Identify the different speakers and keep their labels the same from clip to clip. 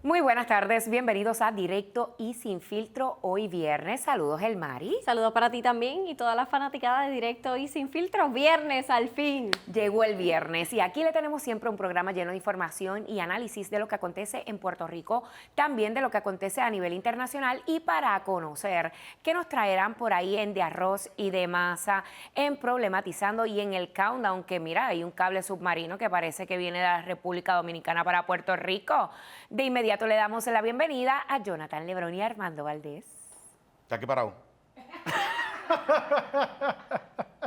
Speaker 1: Muy buenas tardes, bienvenidos a Directo y Sin Filtro hoy viernes. Saludos, Elmari.
Speaker 2: Saludos para ti también y todas las fanaticadas de Directo y Sin Filtro. Viernes, al fin.
Speaker 1: Llegó el viernes y aquí le tenemos siempre un programa lleno de información y análisis de lo que acontece en Puerto Rico, también de lo que acontece a nivel internacional y para conocer qué nos traerán por ahí en De Arroz y de Masa, en Problematizando y en el Countdown, que mira, hay un cable submarino que parece que viene de la República Dominicana para Puerto Rico. De inmediato le damos la bienvenida a Jonathan Lebrón y Armando Valdés.
Speaker 3: ¿Está aquí parado?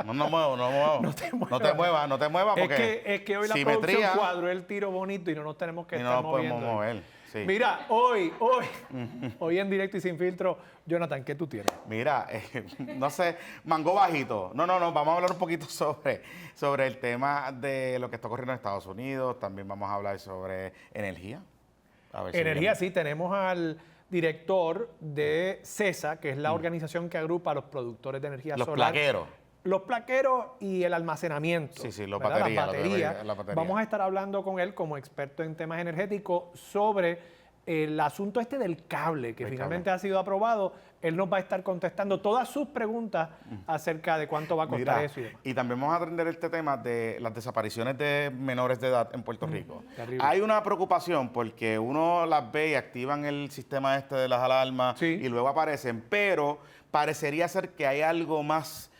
Speaker 3: No muevo.
Speaker 4: No te muevas.
Speaker 3: No te muevas porque
Speaker 4: es que hoy la
Speaker 3: simetría,
Speaker 4: producción cuadró el tiro bonito y no nos tenemos que
Speaker 3: y
Speaker 4: estar
Speaker 3: no nos podemos
Speaker 4: moviendo.
Speaker 3: mover. Sí.
Speaker 4: Mira, hoy en Directo y Sin Filtro, Jonathan, ¿qué tú tienes?
Speaker 3: Mira, no sé, mango bajito. No, vamos a hablar un poquito sobre el tema de lo que está ocurriendo en Estados Unidos. También vamos a hablar sobre energía. A ver si
Speaker 4: Energía,
Speaker 3: bien.
Speaker 4: sí, tenemos al director de CESA, que es la organización que agrupa a los productores de energía
Speaker 3: Los
Speaker 4: solar.
Speaker 3: plaqueros.
Speaker 4: Los plaqueros y el almacenamiento.
Speaker 3: Sí, los
Speaker 4: ¿verdad?
Speaker 3: baterías,
Speaker 4: Las baterías.
Speaker 3: la batería.
Speaker 4: Vamos a estar hablando con él como experto en temas energéticos sobre el asunto este del cable, que finalmente ha sido aprobado. Él nos va a estar contestando todas sus preguntas acerca de cuánto va a costar
Speaker 3: Mira,
Speaker 4: eso y demás.
Speaker 3: y también vamos a atender este tema de las desapariciones de menores de edad en Puerto Rico.
Speaker 4: Terrible.
Speaker 3: Hay una preocupación porque uno las ve y activan el sistema este de las alarmas
Speaker 4: Sí.
Speaker 3: y luego aparecen, pero parecería ser que hay algo más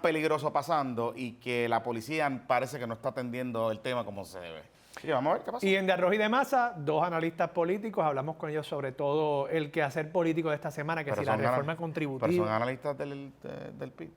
Speaker 3: peligroso pasando y que la policía parece que no está atendiendo el tema como se debe. Sí, vamos a ver qué pasa.
Speaker 4: Y en De Arroz y de Masa, dos analistas políticos, hablamos con ellos sobre todo el quehacer político de esta semana, que
Speaker 3: Pero
Speaker 4: si la
Speaker 3: son
Speaker 4: reforma
Speaker 3: Pero son
Speaker 4: contributiva.
Speaker 3: analistas del PIB.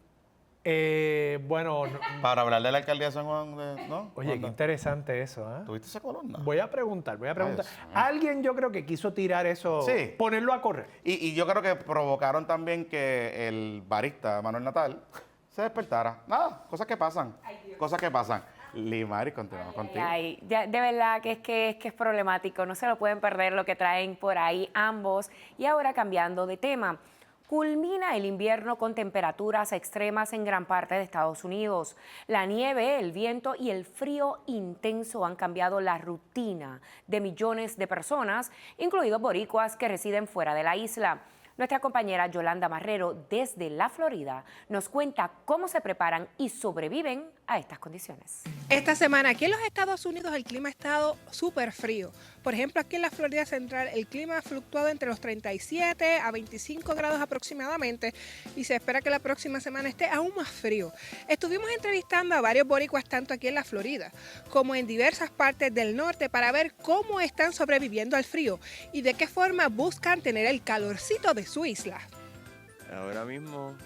Speaker 4: Bueno,
Speaker 3: Para hablar de la alcaldía de San Juan, ¿no?
Speaker 4: oye, qué
Speaker 3: ¿Cuándo?
Speaker 4: interesante eso, ¿eh?
Speaker 3: ¿Tuviste esa columna?
Speaker 4: Voy a preguntar.
Speaker 3: Dios mío.
Speaker 4: Alguien yo creo que quiso tirar eso,
Speaker 3: Sí.
Speaker 4: ponerlo a correr.
Speaker 3: Y yo creo que provocaron también que el barista Manuel Natal se despertara. Nada, cosas que pasan. Cosas que pasan. Limari, continuamos contigo.
Speaker 1: Ay, ya, de verdad que es problemático, no se lo pueden perder lo que traen por ahí ambos. Y ahora cambiando de tema. Culmina el invierno con temperaturas extremas en gran parte de Estados Unidos. La nieve, el viento y el frío intenso han cambiado la rutina de millones de personas, incluidos boricuas que residen fuera de la isla. Nuestra compañera Yolanda Marrero, desde la Florida, nos cuenta cómo se preparan y sobreviven a estas condiciones.
Speaker 5: Esta semana aquí en los Estados Unidos el clima ha estado súper frío. Por ejemplo, aquí en la Florida Central el clima ha fluctuado entre los 37 a 25 grados aproximadamente y se espera que la próxima semana esté aún más frío. Estuvimos entrevistando a varios boricuas tanto aquí en la Florida como en diversas partes del norte para ver cómo están sobreviviendo al frío y de qué forma buscan tener el calorcito de su isla.
Speaker 6: Ahora mismo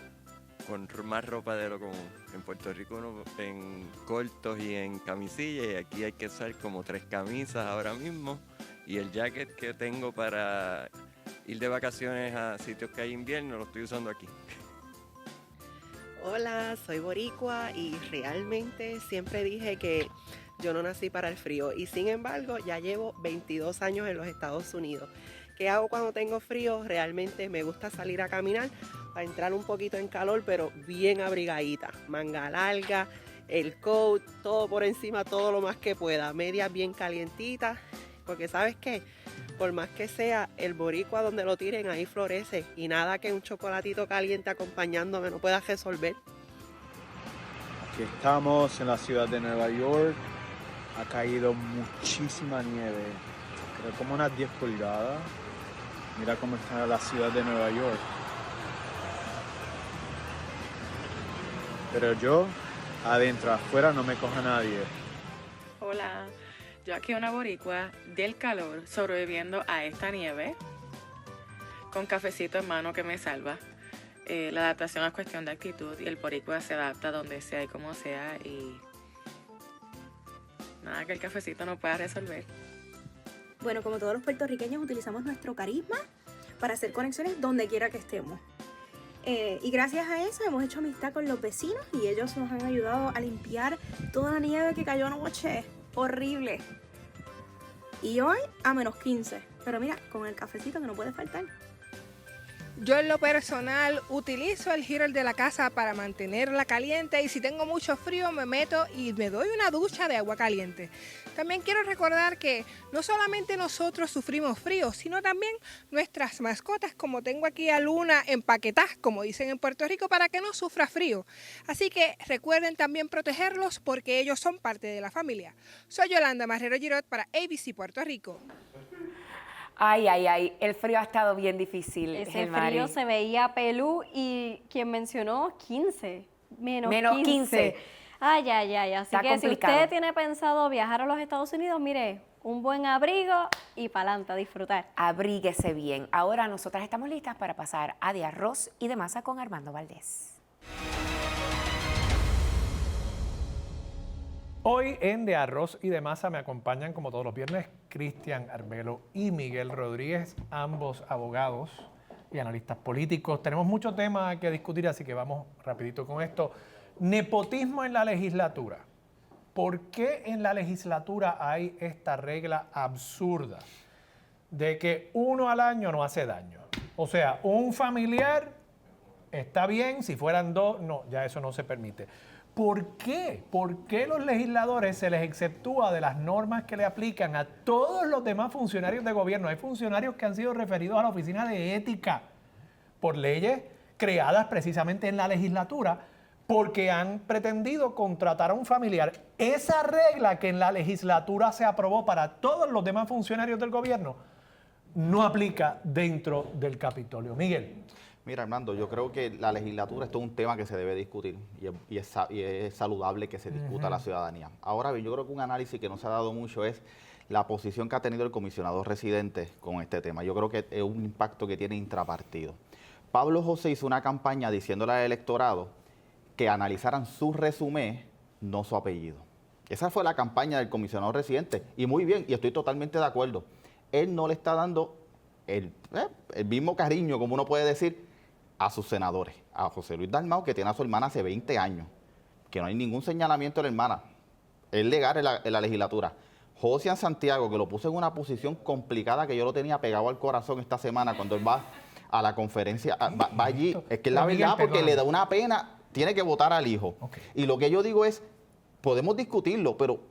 Speaker 6: con más ropa de lo común. En Puerto Rico uno en cortos y en camisilla y aquí hay que usar como 3 camisas ahora mismo y el jacket que tengo para ir de vacaciones a sitios que hay invierno lo estoy usando aquí.
Speaker 7: Hola, soy boricua y realmente siempre dije que yo no nací para el frío y sin embargo ya llevo 22 años en los Estados Unidos. ¿Qué hago cuando tengo frío? Realmente me gusta salir a caminar para entrar un poquito en calor, pero bien abrigadita. Manga larga, el coat, todo por encima, todo lo más que pueda. Medias bien calientitas, porque ¿sabes qué? Por más que sea, el boricua donde lo tiren, ahí florece. Y nada que un chocolatito caliente acompañándome no pueda resolver.
Speaker 8: Aquí estamos en la ciudad de Nueva York. Ha caído muchísima nieve, creo como unas 10 pulgadas. Mira cómo está la ciudad de Nueva York. Pero yo, adentro, afuera, no me coja nadie.
Speaker 9: Hola, yo aquí una boricua del calor sobreviviendo a esta nieve con cafecito en mano que me salva. La adaptación es cuestión de actitud y el boricua se adapta donde sea y como sea y nada que el cafecito no pueda resolver.
Speaker 10: Bueno, como todos los puertorriqueños utilizamos nuestro carisma para hacer conexiones donde quiera que estemos. Y gracias a eso hemos hecho amistad con los vecinos y ellos nos han ayudado a limpiar toda la nieve que cayó anoche. Horrible. Y hoy a -15. Pero mira, con el cafecito que no puede faltar.
Speaker 5: Yo en lo personal utilizo el heater de la casa para mantenerla caliente y si tengo mucho frío me meto y me doy una ducha de agua caliente. También quiero recordar que no solamente nosotros sufrimos frío, sino también nuestras mascotas, como tengo aquí a Luna empaquetadas, como dicen en Puerto Rico, para que no sufra frío. Así que recuerden también protegerlos porque ellos son parte de la familia. Soy Yolanda Marrero Girot para ABC Puerto Rico.
Speaker 1: Ay, ay, ay, el frío ha estado bien difícil.
Speaker 2: Ese
Speaker 1: Gelmari.
Speaker 2: frío se veía pelú y quien mencionó 15, menos
Speaker 1: 15.
Speaker 2: Ay, ay, ay. Así
Speaker 1: Está
Speaker 2: que
Speaker 1: complicado.
Speaker 2: si usted tiene pensado viajar a los Estados Unidos, mire, un buen abrigo y pa'lante a disfrutar.
Speaker 1: Abríguese bien. Ahora nosotras estamos listas para pasar a De Arroz y de Masa con Armando Valdés.
Speaker 4: Hoy en De Arroz y de Masa me acompañan, como todos los viernes, Cristian Arbelo y Miguel Rodríguez, ambos abogados y analistas políticos. Tenemos mucho tema que discutir, así que vamos rapidito con esto. Nepotismo en la legislatura. ¿Por qué en la legislatura hay esta regla absurda de que uno al año no hace daño? O sea, un familiar está bien, si fueran dos, no, ya eso no se permite. ¿Por qué? ¿Por qué los legisladores se les exceptúa de las normas que le aplican a todos los demás funcionarios de gobierno? Hay funcionarios que han sido referidos a la Oficina de Ética por leyes creadas precisamente en la legislatura porque han pretendido contratar a un familiar. Esa regla que en la legislatura se aprobó para todos los demás funcionarios del gobierno no aplica dentro del Capitolio. Miguel.
Speaker 11: Mira, Armando, yo creo que la legislatura es todo un tema que se debe discutir y es saludable que se discuta a la ciudadanía. Ahora bien, yo creo que un análisis que no se ha dado mucho es la posición que ha tenido el comisionado residente con este tema. Yo creo que es un impacto que tiene intrapartido. Pablo José hizo una campaña diciéndole al electorado que analizaran su resumen, no su apellido. Esa fue la campaña del comisionado residente. Y muy bien, y estoy totalmente de acuerdo. Él no le está dando el mismo cariño, como uno puede decir, a sus senadores. A José Luis Dalmau, que tiene a su hermana hace 20 años, que no hay ningún señalamiento de la hermana. Es legal en la legislatura. Josian Santiago, que lo puso en una posición complicada, que yo lo tenía pegado al corazón esta semana cuando él va a la conferencia, va allí. Es que es la verdad, porque le da una pena, tiene que votar al hijo.
Speaker 4: Okay.
Speaker 11: Y lo que yo digo es, podemos discutirlo, pero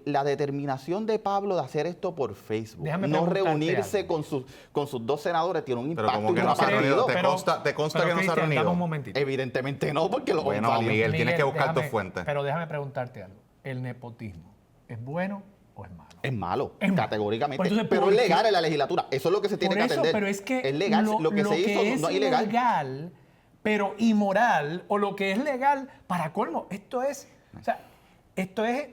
Speaker 11: la determinación de Pablo de hacer esto por Facebook, no reunirse con sus dos senadores, tiene un impacto.
Speaker 3: Pero como que no se ha reunido, ¿te consta que no se ha reunido?
Speaker 4: Un momentito.
Speaker 11: Evidentemente no, porque lo
Speaker 3: Bueno, Miguel, tienes que buscar tus fuentes.
Speaker 4: Pero déjame preguntarte algo. ¿El nepotismo es bueno o es malo?
Speaker 11: Es malo,
Speaker 4: Es malo.
Speaker 11: categóricamente.
Speaker 4: Entonces,
Speaker 11: pero
Speaker 4: ¿por
Speaker 11: es
Speaker 4: qué?
Speaker 11: legal en la legislatura. Eso es lo que se tiene
Speaker 4: Por
Speaker 11: que
Speaker 4: eso,
Speaker 11: atender.
Speaker 4: pero es que
Speaker 11: es legal. Lo que se hizo no es ilegal.
Speaker 4: ilegal, pero inmoral, o lo que es legal, para colmo, esto es... O sea, esto es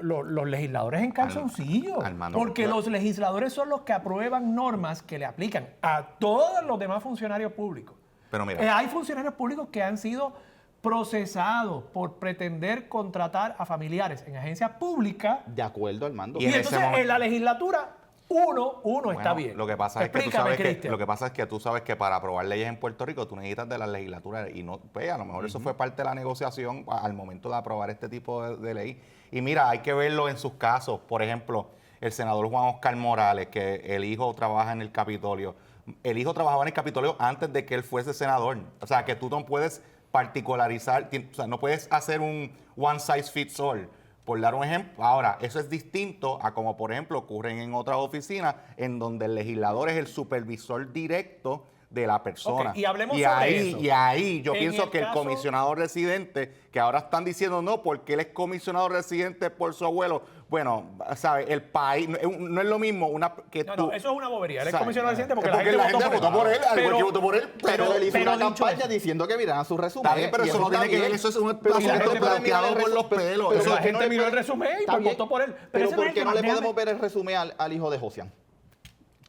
Speaker 4: los legisladores en calzoncillo,
Speaker 3: Armando,
Speaker 4: porque los legisladores son los que aprueban normas que le aplican a todos los demás funcionarios públicos.
Speaker 3: Pero mira,
Speaker 4: Hay funcionarios públicos que han sido procesados por pretender contratar a familiares en agencias públicas.
Speaker 11: De acuerdo, Armando.
Speaker 4: Y
Speaker 3: en ese
Speaker 4: entonces
Speaker 3: momento-
Speaker 4: en la legislatura uno está
Speaker 3: bueno,
Speaker 4: bien.
Speaker 3: Lo que pasa es que
Speaker 4: Explícame, Cristian.
Speaker 3: lo que pasa es que tú sabes que para aprobar leyes en Puerto Rico tú necesitas de la legislatura y no, pues, a lo mejor eso fue parte de la negociación al momento de aprobar este tipo de ley. Y mira, hay que verlo en sus casos. Por ejemplo, el senador Juan Oscar Morales, que el hijo trabaja en el Capitolio. El hijo trabajaba en el Capitolio antes de que él fuese senador. O sea, que tú no puedes particularizar, o sea, no puedes hacer un one size fits all. Por dar un ejemplo, ahora, eso es distinto a como, por ejemplo, ocurren en otras oficinas en donde el legislador es el supervisor directo de la persona.
Speaker 4: Ok, y hablemos sobre eso.
Speaker 3: Y ahí yo
Speaker 4: En
Speaker 3: pienso
Speaker 4: el
Speaker 3: que el
Speaker 4: caso-
Speaker 3: comisionado residente, que ahora están diciendo no, porque él es comisionado residente por su abuelo. Bueno, ¿sabes? El país, no es lo mismo que
Speaker 4: No,
Speaker 3: tú...
Speaker 4: no, eso es una bobería. Él es
Speaker 3: ¿sabes?
Speaker 4: comisionado residente porque,
Speaker 3: Porque
Speaker 4: la gente votó por él.
Speaker 3: al igual que votó por él.
Speaker 11: Pero él hizo una
Speaker 4: dicho
Speaker 11: campaña
Speaker 4: eso-
Speaker 11: diciendo que miraran su resumen.
Speaker 3: Está bien, pero
Speaker 11: y
Speaker 3: eso no
Speaker 11: está
Speaker 3: tiene que ver,
Speaker 11: bien.
Speaker 3: eso es un
Speaker 11: Pero
Speaker 3: asunto
Speaker 11: la gente puede mirar
Speaker 3: planteado
Speaker 11: el
Speaker 3: por los
Speaker 11: resumen,
Speaker 3: pelos.
Speaker 11: pero
Speaker 3: Eso
Speaker 4: la
Speaker 3: es que
Speaker 4: gente
Speaker 3: no
Speaker 4: miró
Speaker 3: le
Speaker 4: el resumen y
Speaker 11: Está
Speaker 4: pues
Speaker 11: bien,
Speaker 4: votó por él.
Speaker 11: Pero
Speaker 4: ese
Speaker 11: ¿por
Speaker 4: es el
Speaker 11: qué no
Speaker 4: tema.
Speaker 11: le
Speaker 4: Déjame-
Speaker 11: podemos ver el resumen al hijo de Josian?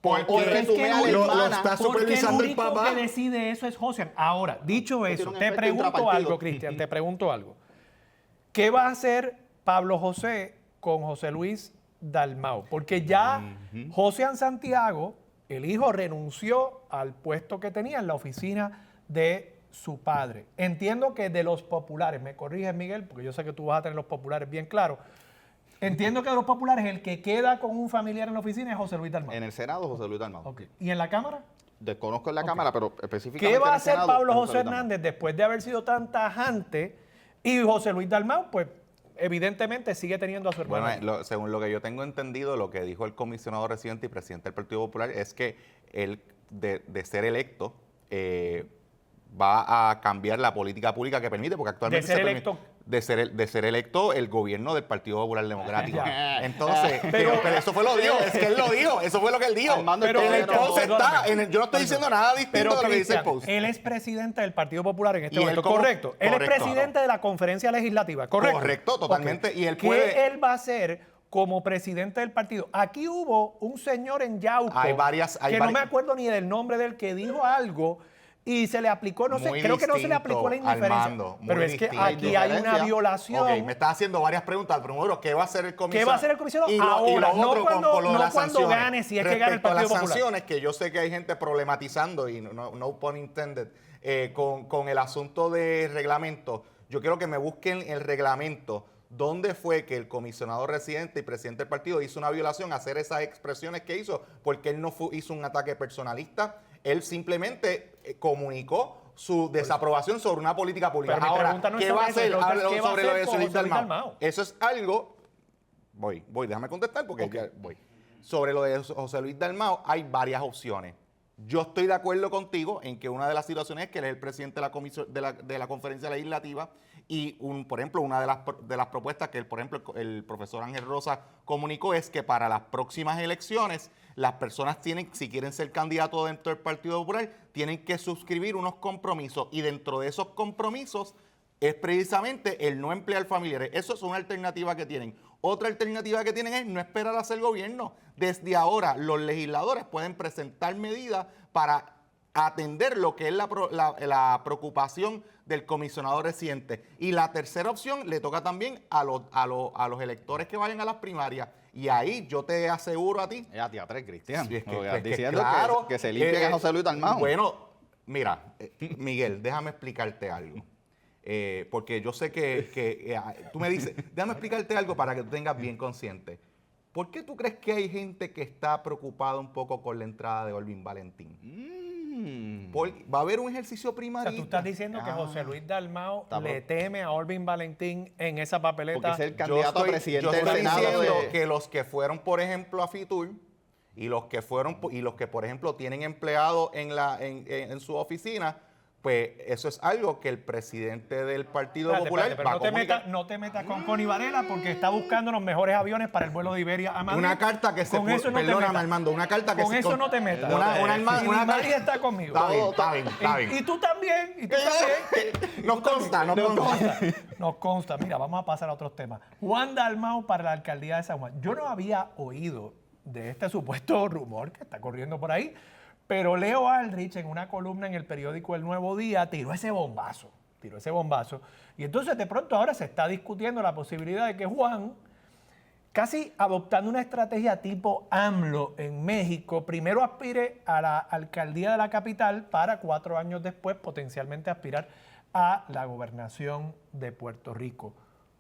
Speaker 3: Porque
Speaker 11: O el resumen a la
Speaker 3: lo
Speaker 11: hermana,
Speaker 3: está
Speaker 4: Porque
Speaker 3: supervisando
Speaker 4: el
Speaker 3: el
Speaker 4: único
Speaker 3: papá.
Speaker 4: que decide eso es Josian. Ahora, dicho eso,
Speaker 11: tiene un
Speaker 4: te
Speaker 11: efecto
Speaker 4: pregunto
Speaker 11: intrapartido.
Speaker 4: algo, Cristian, te pregunto algo. ¿Qué va a hacer Pablo José con José Luis Dalmau? Porque ya Josian Santiago, el hijo, renunció al puesto que tenía en la oficina de su padre. Entiendo que de los populares, me corriges, Miguel, porque yo sé que tú vas a tener los populares bien claros. Entiendo que de los populares el que queda con un familiar en la oficina es José Luis Dalmau.
Speaker 11: En el Senado, José Luis Dalmau.
Speaker 4: Ok. ¿Y en la Cámara?
Speaker 11: desconozco en la Cámara, pero específicamente
Speaker 4: ¿Qué va
Speaker 11: en
Speaker 4: a
Speaker 11: el
Speaker 4: hacer
Speaker 11: Senado,
Speaker 4: Pablo
Speaker 11: es
Speaker 4: José
Speaker 11: Luis Dalmau.
Speaker 4: Hernández después de haber sido tan tajante? Y José Luis Dalmau, pues evidentemente sigue teniendo a su hermano.
Speaker 3: Bueno, según lo que yo tengo entendido, lo que dijo el comisionado residente y presidente del Partido Popular es que él, de ser electo, va a cambiar la política pública que permite, porque actualmente
Speaker 4: De ser
Speaker 3: se
Speaker 4: electo.
Speaker 3: de ser electo el gobierno del Partido Popular Democrático.
Speaker 4: Ya.
Speaker 3: Entonces,
Speaker 4: Pero-
Speaker 3: pero eso fue lo dijo, es que él lo dijo, eso fue lo que él dijo.
Speaker 11: Armando,
Speaker 4: Pero
Speaker 3: en el
Speaker 4: Cristian,
Speaker 3: post está,
Speaker 4: perdóname.
Speaker 3: yo no estoy diciendo nada distinto
Speaker 4: Pero
Speaker 3: de lo que dice el
Speaker 4: Cristian,
Speaker 3: post.
Speaker 4: él es presidente del Partido Popular en este
Speaker 3: Y él
Speaker 4: momento,
Speaker 3: como-
Speaker 4: correcto. Él es
Speaker 3: correcto.
Speaker 4: presidente de la conferencia legislativa, correcto.
Speaker 3: Correcto, totalmente,
Speaker 4: Ok.
Speaker 3: y él
Speaker 4: ¿Qué
Speaker 3: puede-
Speaker 4: él va a hacer como presidente del partido? Aquí hubo un señor en Yauco
Speaker 3: Hay
Speaker 4: que no me acuerdo ni del nombre del que dijo algo y se le aplicó, no sé,
Speaker 3: Muy
Speaker 4: creo que no se le aplicó la
Speaker 3: distinto,
Speaker 4: indiferencia.
Speaker 3: Armando, muy
Speaker 4: pero es que
Speaker 3: distinto.
Speaker 4: aquí hay una
Speaker 11: Diferencia.
Speaker 4: violación.
Speaker 3: Ok, me estás haciendo varias preguntas. Primero, ¿qué va a hacer el comisionado?
Speaker 4: ¿Qué va a hacer el comisionado?
Speaker 3: Y
Speaker 4: Ahora, no
Speaker 3: otro
Speaker 4: cuando-
Speaker 3: con lo de
Speaker 4: no
Speaker 3: las
Speaker 4: cuando
Speaker 3: sanciones.
Speaker 4: gane, si es que gana el
Speaker 3: Respecto a
Speaker 4: Partido
Speaker 3: las
Speaker 4: Popular.
Speaker 3: sanciones, que yo sé que hay gente problematizando, y no pun intended, con el asunto de reglamento, yo quiero que me busquen el reglamento. ¿Dónde fue que el comisionado residente y presidente del partido hizo una violación a hacer esas expresiones que hizo? Porque él no hizo un ataque personalista. Él simplemente comunicó su desaprobación sobre una política pública.
Speaker 4: Pero mi
Speaker 3: Ahora,
Speaker 4: pregunta no es
Speaker 3: ¿qué
Speaker 4: sobre
Speaker 3: va a
Speaker 4: eso,
Speaker 3: hacer?
Speaker 4: mi pregunta es,
Speaker 3: Hablo
Speaker 4: ¿qué va a
Speaker 3: sobre
Speaker 4: hacer
Speaker 3: lo de
Speaker 4: con
Speaker 3: José Luis
Speaker 4: José Luis
Speaker 3: Dalmau.
Speaker 4: Dalmau?
Speaker 3: Eso es algo... Voy, déjame contestar porque ya voy. Sobre lo de José Luis Dalmau hay varias opciones. Yo estoy de acuerdo contigo en que una de las situaciones es que él es el presidente de la comisión de la conferencia legislativa y por ejemplo una de las propuestas que por ejemplo el profesor Ángel Rosa comunicó es que para las próximas elecciones las personas tienen, si quieren ser candidatos dentro del Partido Popular, tienen que suscribir unos compromisos y dentro de esos compromisos es precisamente el no emplear familiares. Eso es una alternativa que tienen. Otra alternativa que tienen es no esperar a hacer gobierno. Desde ahora, los legisladores pueden presentar medidas para atender lo que es la preocupación del comisionado residente. Y la tercera opción le toca también a los electores que vayan a las primarias. Y ahí yo te aseguro a ti.
Speaker 11: A teatro, Cristian.
Speaker 3: Sí, es que-
Speaker 11: No,
Speaker 3: es que
Speaker 11: diciendo
Speaker 3: claro,
Speaker 11: que se limpie a José Luis Dalmau.
Speaker 3: Bueno, mira, Miguel, déjame explicarte algo. Porque yo sé que tú me dices, déjame explicarte algo para que tú tengas bien consciente. ¿Por qué tú crees que hay gente que está preocupada un poco con la entrada de Olvin Valentín? Va a haber un ejercicio
Speaker 4: O sea,
Speaker 3: primarista.
Speaker 4: tú estás diciendo que José Luis Dalmau
Speaker 11: Está
Speaker 4: le teme a Olvin Valentín en esa papeleta.
Speaker 11: Porque es el
Speaker 3: Yo
Speaker 11: candidato a presidente del
Speaker 3: estoy
Speaker 11: Senado
Speaker 3: diciendo
Speaker 11: de...
Speaker 3: que los que fueron, por ejemplo, a Fitur y los que por ejemplo, tienen empleados en su oficina, pues eso es algo que el presidente del Partido
Speaker 4: Espérate,
Speaker 3: Popular
Speaker 4: espérate, pero
Speaker 3: va a comunicar.
Speaker 4: no te metas con Connie Varela porque está buscando los mejores aviones para el vuelo de Iberia a Madrid.
Speaker 3: Una carta que se
Speaker 4: Con eso no te
Speaker 3: perdóname,
Speaker 4: metas.
Speaker 3: Armando, una carta que
Speaker 4: Con
Speaker 3: se
Speaker 4: eso no te metas.
Speaker 3: Una
Speaker 4: Y Mari está conmigo.
Speaker 3: Está bien.
Speaker 4: Y tú también. Y tú también.
Speaker 3: Nos consta.
Speaker 4: Nos consta. Mira, vamos a pasar a otros temas. Juan Dalmau para la alcaldía de San Juan. Yo no había oído de este supuesto rumor que está corriendo por ahí, pero Leo Aldrich en una columna en el periódico El Nuevo Día tiró ese bombazo. Y entonces de pronto ahora se está discutiendo la posibilidad de que Juan, casi adoptando una estrategia tipo AMLO en México, primero aspire a la alcaldía de la capital para 4 años después potencialmente aspirar a la gobernación de Puerto Rico.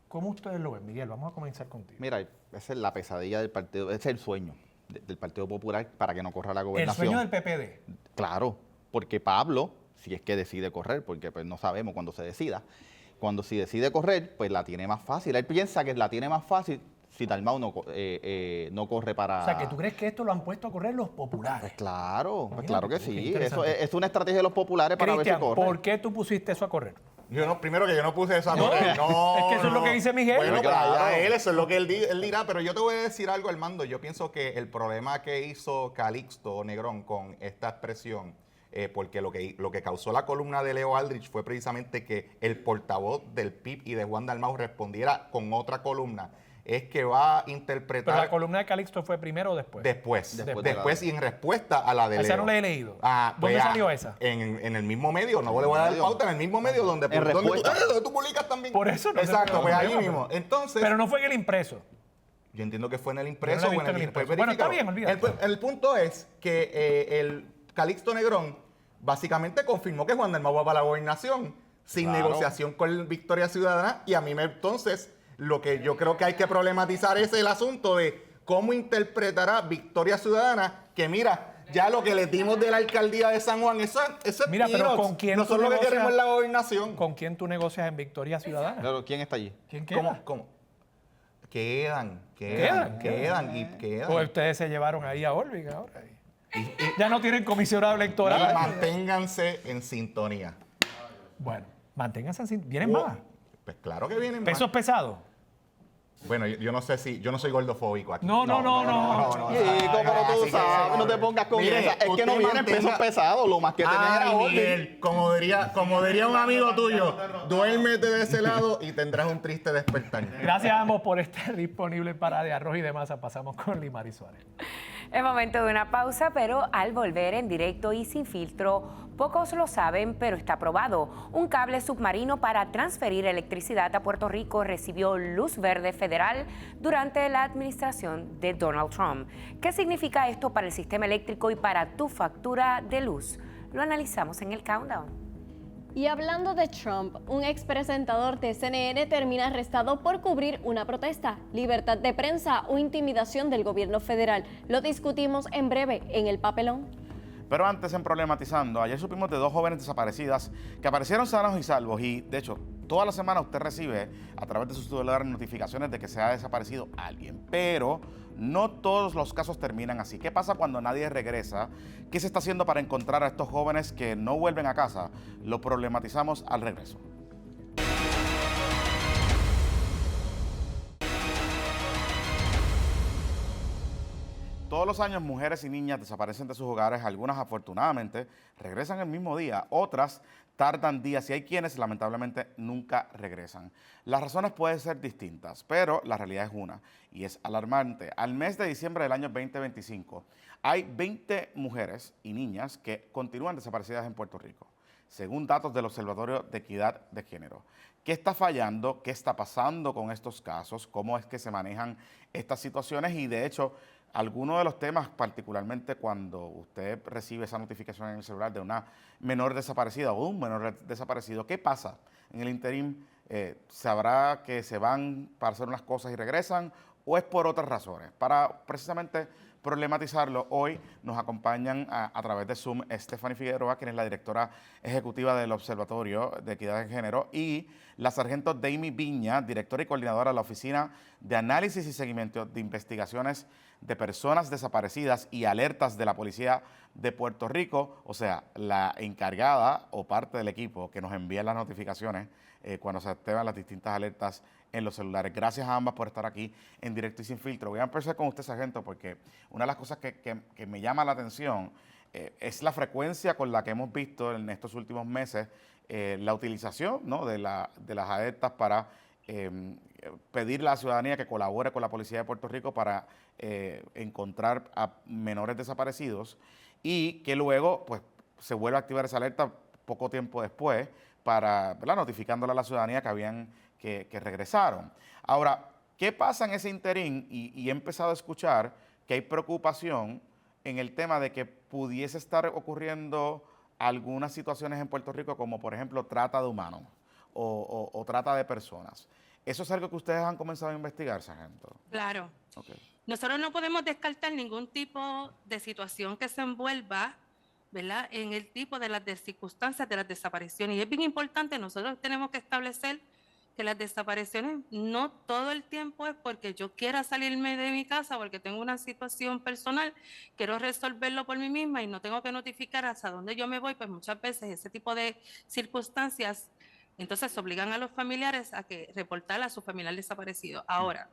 Speaker 4: ¿Cómo ustedes lo ven, Miguel? Vamos a comenzar contigo.
Speaker 11: Mira, esa es la pesadilla del partido, ese es el sueño del Partido Popular para que no corra la
Speaker 4: El
Speaker 11: gobernación.
Speaker 4: sueño del PPD.
Speaker 11: Claro, porque Pablo, si es que decide correr, porque pues no sabemos cuándo se decida, cuando si decide correr, pues la tiene más fácil. Él piensa que la tiene más fácil si Dalmau no corre para...
Speaker 4: O sea, que tú crees que esto lo han puesto a correr los populares.
Speaker 11: Pues claro,
Speaker 4: Mira,
Speaker 11: claro que
Speaker 4: qué
Speaker 11: sí.
Speaker 4: interesante.
Speaker 11: Eso es una estrategia de los populares para ver si
Speaker 4: Cristian,
Speaker 11: corre.
Speaker 4: ¿por qué tú pusiste eso a correr?
Speaker 3: Primero que yo no puse eso a
Speaker 4: No,
Speaker 3: correr. No,
Speaker 4: es que eso es lo que dice Miguel.
Speaker 3: Bueno, pero
Speaker 11: Claro.
Speaker 3: allá él, eso es lo que él dirá. Pero yo te voy a decir algo, Armando. Yo pienso que el problema que hizo Calixto Negrón con esta expresión, porque lo que causó la columna de Leo Aldrich fue precisamente que el portavoz del PIB y de Juan Dalmau respondiera con otra columna, es que va a interpretar...
Speaker 4: Pero la columna de Calixto fue primero o después.
Speaker 3: Después y en respuesta a la de
Speaker 4: Esa
Speaker 3: Leo.
Speaker 4: no la he leído.
Speaker 3: Pues,
Speaker 4: ¿Dónde salió esa?
Speaker 3: En el mismo medio, no le voy a dar pauta, en el mismo medio donde
Speaker 11: respuesta.
Speaker 3: donde tú publicas también.
Speaker 4: Por eso no
Speaker 3: Exacto,
Speaker 4: sé,
Speaker 3: pues
Speaker 4: no
Speaker 3: ahí
Speaker 4: veo,
Speaker 3: mismo. Entonces,
Speaker 4: Pero no fue en el impreso.
Speaker 3: yo entiendo que fue en el
Speaker 4: Yo
Speaker 3: impreso
Speaker 4: no lo he
Speaker 3: o en
Speaker 4: visto
Speaker 3: el
Speaker 4: en el
Speaker 3: pues,
Speaker 4: impreso. Bueno, está
Speaker 3: verifícalo.
Speaker 4: bien, olvídate.
Speaker 3: El punto es que el Calixto Negrón básicamente confirmó que Juan Dalmau va para la gobernación sin
Speaker 11: Claro.
Speaker 3: negociación con Victoria Ciudadana y a mí entonces lo que yo creo que hay que problematizar es el asunto de cómo interpretará Victoria Ciudadana que mira, Ya lo que le dimos de la alcaldía de San Juan, eso es
Speaker 4: Mira, pero
Speaker 3: peanuts.
Speaker 4: ¿con quién
Speaker 3: Nosotros
Speaker 4: tú
Speaker 3: lo que
Speaker 4: negocias?
Speaker 3: queremos es la gobernación.
Speaker 4: ¿Con quién tú negocias en Victoria Ciudadana?
Speaker 11: Claro, ¿quién está allí?
Speaker 4: ¿Quién queda?
Speaker 3: ¿Cómo? Quedan.
Speaker 4: Pues ustedes se llevaron ahí a Olvig ahora. Ya no tienen comisionado electoral.
Speaker 3: Y manténganse en sintonía.
Speaker 4: Bueno, manténganse así. ¿Vienen
Speaker 3: Oh,
Speaker 4: más?
Speaker 3: Pues claro que vienen
Speaker 4: ¿Pesos
Speaker 3: más.
Speaker 4: pesados?
Speaker 3: Bueno, yo no sé si... Yo no soy gordofóbico aquí.
Speaker 4: No.
Speaker 11: Chico, pero tú sabes, no te pongas con
Speaker 3: Mire,
Speaker 11: esa. Es que
Speaker 3: usted
Speaker 11: no vienen
Speaker 3: mantenga-
Speaker 11: pesos pesados, lo más que tenían era
Speaker 3: Ay,
Speaker 11: orden.
Speaker 3: Miguel, como diría un amigo tuyo, duérmete de ese lado y tendrás un triste despertar.
Speaker 4: Gracias a ambos por estar disponibles para De Arroz y de Masa. Pasamos con Limari Suárez.
Speaker 1: Es momento de una pausa, pero al volver en directo y sin filtro, pocos lo saben, pero está probado. Un cable submarino para transferir electricidad a Puerto Rico recibió luz verde federal durante la administración de Donald Trump. ¿Qué significa esto para el sistema eléctrico y para tu factura de luz? Lo analizamos en el Countdown.
Speaker 2: Y hablando de Trump, un expresentador de CNN termina arrestado por cubrir una protesta, libertad de prensa o intimidación del gobierno federal. Lo discutimos en breve en El Papelón.
Speaker 12: Pero antes, en Problematizando, ayer supimos de 2 jóvenes desaparecidas que aparecieron sanos y salvos y, de hecho, toda la semana usted recibe a través de su celular notificaciones de que se ha desaparecido alguien. Pero no todos los casos terminan así. ¿Qué pasa cuando nadie regresa? ¿Qué se está haciendo para encontrar a estos jóvenes que no vuelven a casa? Lo problematizamos al regreso. Todos los años mujeres y niñas desaparecen de sus hogares, algunas afortunadamente regresan el mismo día, otras tardan días y hay quienes lamentablemente nunca regresan. Las razones pueden ser distintas, pero la realidad es una y es alarmante. Al mes de diciembre del año 2025 hay 20 mujeres y niñas que continúan desaparecidas en Puerto Rico, según datos del Observatorio de Equidad de Género. ¿Qué está fallando? ¿Qué está pasando con estos casos? ¿Cómo es que se manejan estas situaciones? Y de hecho, algunos de los temas, particularmente cuando usted recibe esa notificación en el celular de una menor desaparecida o un menor desaparecido, ¿qué pasa? En el interín, ¿sabrá que se van para hacer unas cosas y regresan o es por otras razones? Para precisamente problematizarlo, hoy nos acompañan a través de Zoom Stephanie Figueroa, quien es la directora ejecutiva del Observatorio de Equidad de Género, y la sargento Damie Viña, directora y coordinadora de la Oficina de Análisis y Seguimiento de Investigaciones de Personas Desaparecidas y Alertas de la Policía de Puerto Rico, o sea, la encargada o parte del equipo que nos envía las notificaciones cuando se activan las distintas alertas en los celulares. Gracias a ambas por estar aquí en Directo y Sin Filtro. Voy a empezar con usted, sargento, porque una de las cosas que me llama la atención es la frecuencia con la que hemos visto en estos últimos meses la utilización, ¿no?, de las alertas para pedirle a la ciudadanía que colabore con la Policía de Puerto Rico para encontrar a menores desaparecidos y que luego pues se vuelve a activar esa alerta poco tiempo después para, ¿verdad?, notificándole a la ciudadanía que regresaron. Ahora, ¿qué pasa en ese interín? Y he empezado a escuchar que hay preocupación en el tema de que pudiese estar ocurriendo algunas situaciones en Puerto Rico, como por ejemplo trata de humanos o trata de personas. ¿Eso es algo que ustedes han comenzado a investigar, sargento?
Speaker 13: Claro.
Speaker 12: Okay.
Speaker 13: Nosotros no podemos descartar ningún tipo de situación que se envuelva, ¿verdad?, en el tipo de las circunstancias de las desapariciones. Y es bien importante, nosotros tenemos que establecer que las desapariciones no todo el tiempo es porque yo quiera salirme de mi casa, porque tengo una situación personal, quiero resolverlo por mí misma y no tengo que notificar hasta dónde yo me voy, pues muchas veces ese tipo de circunstancias entonces obligan a los familiares a que reportar a su familiar desaparecido. Ahora,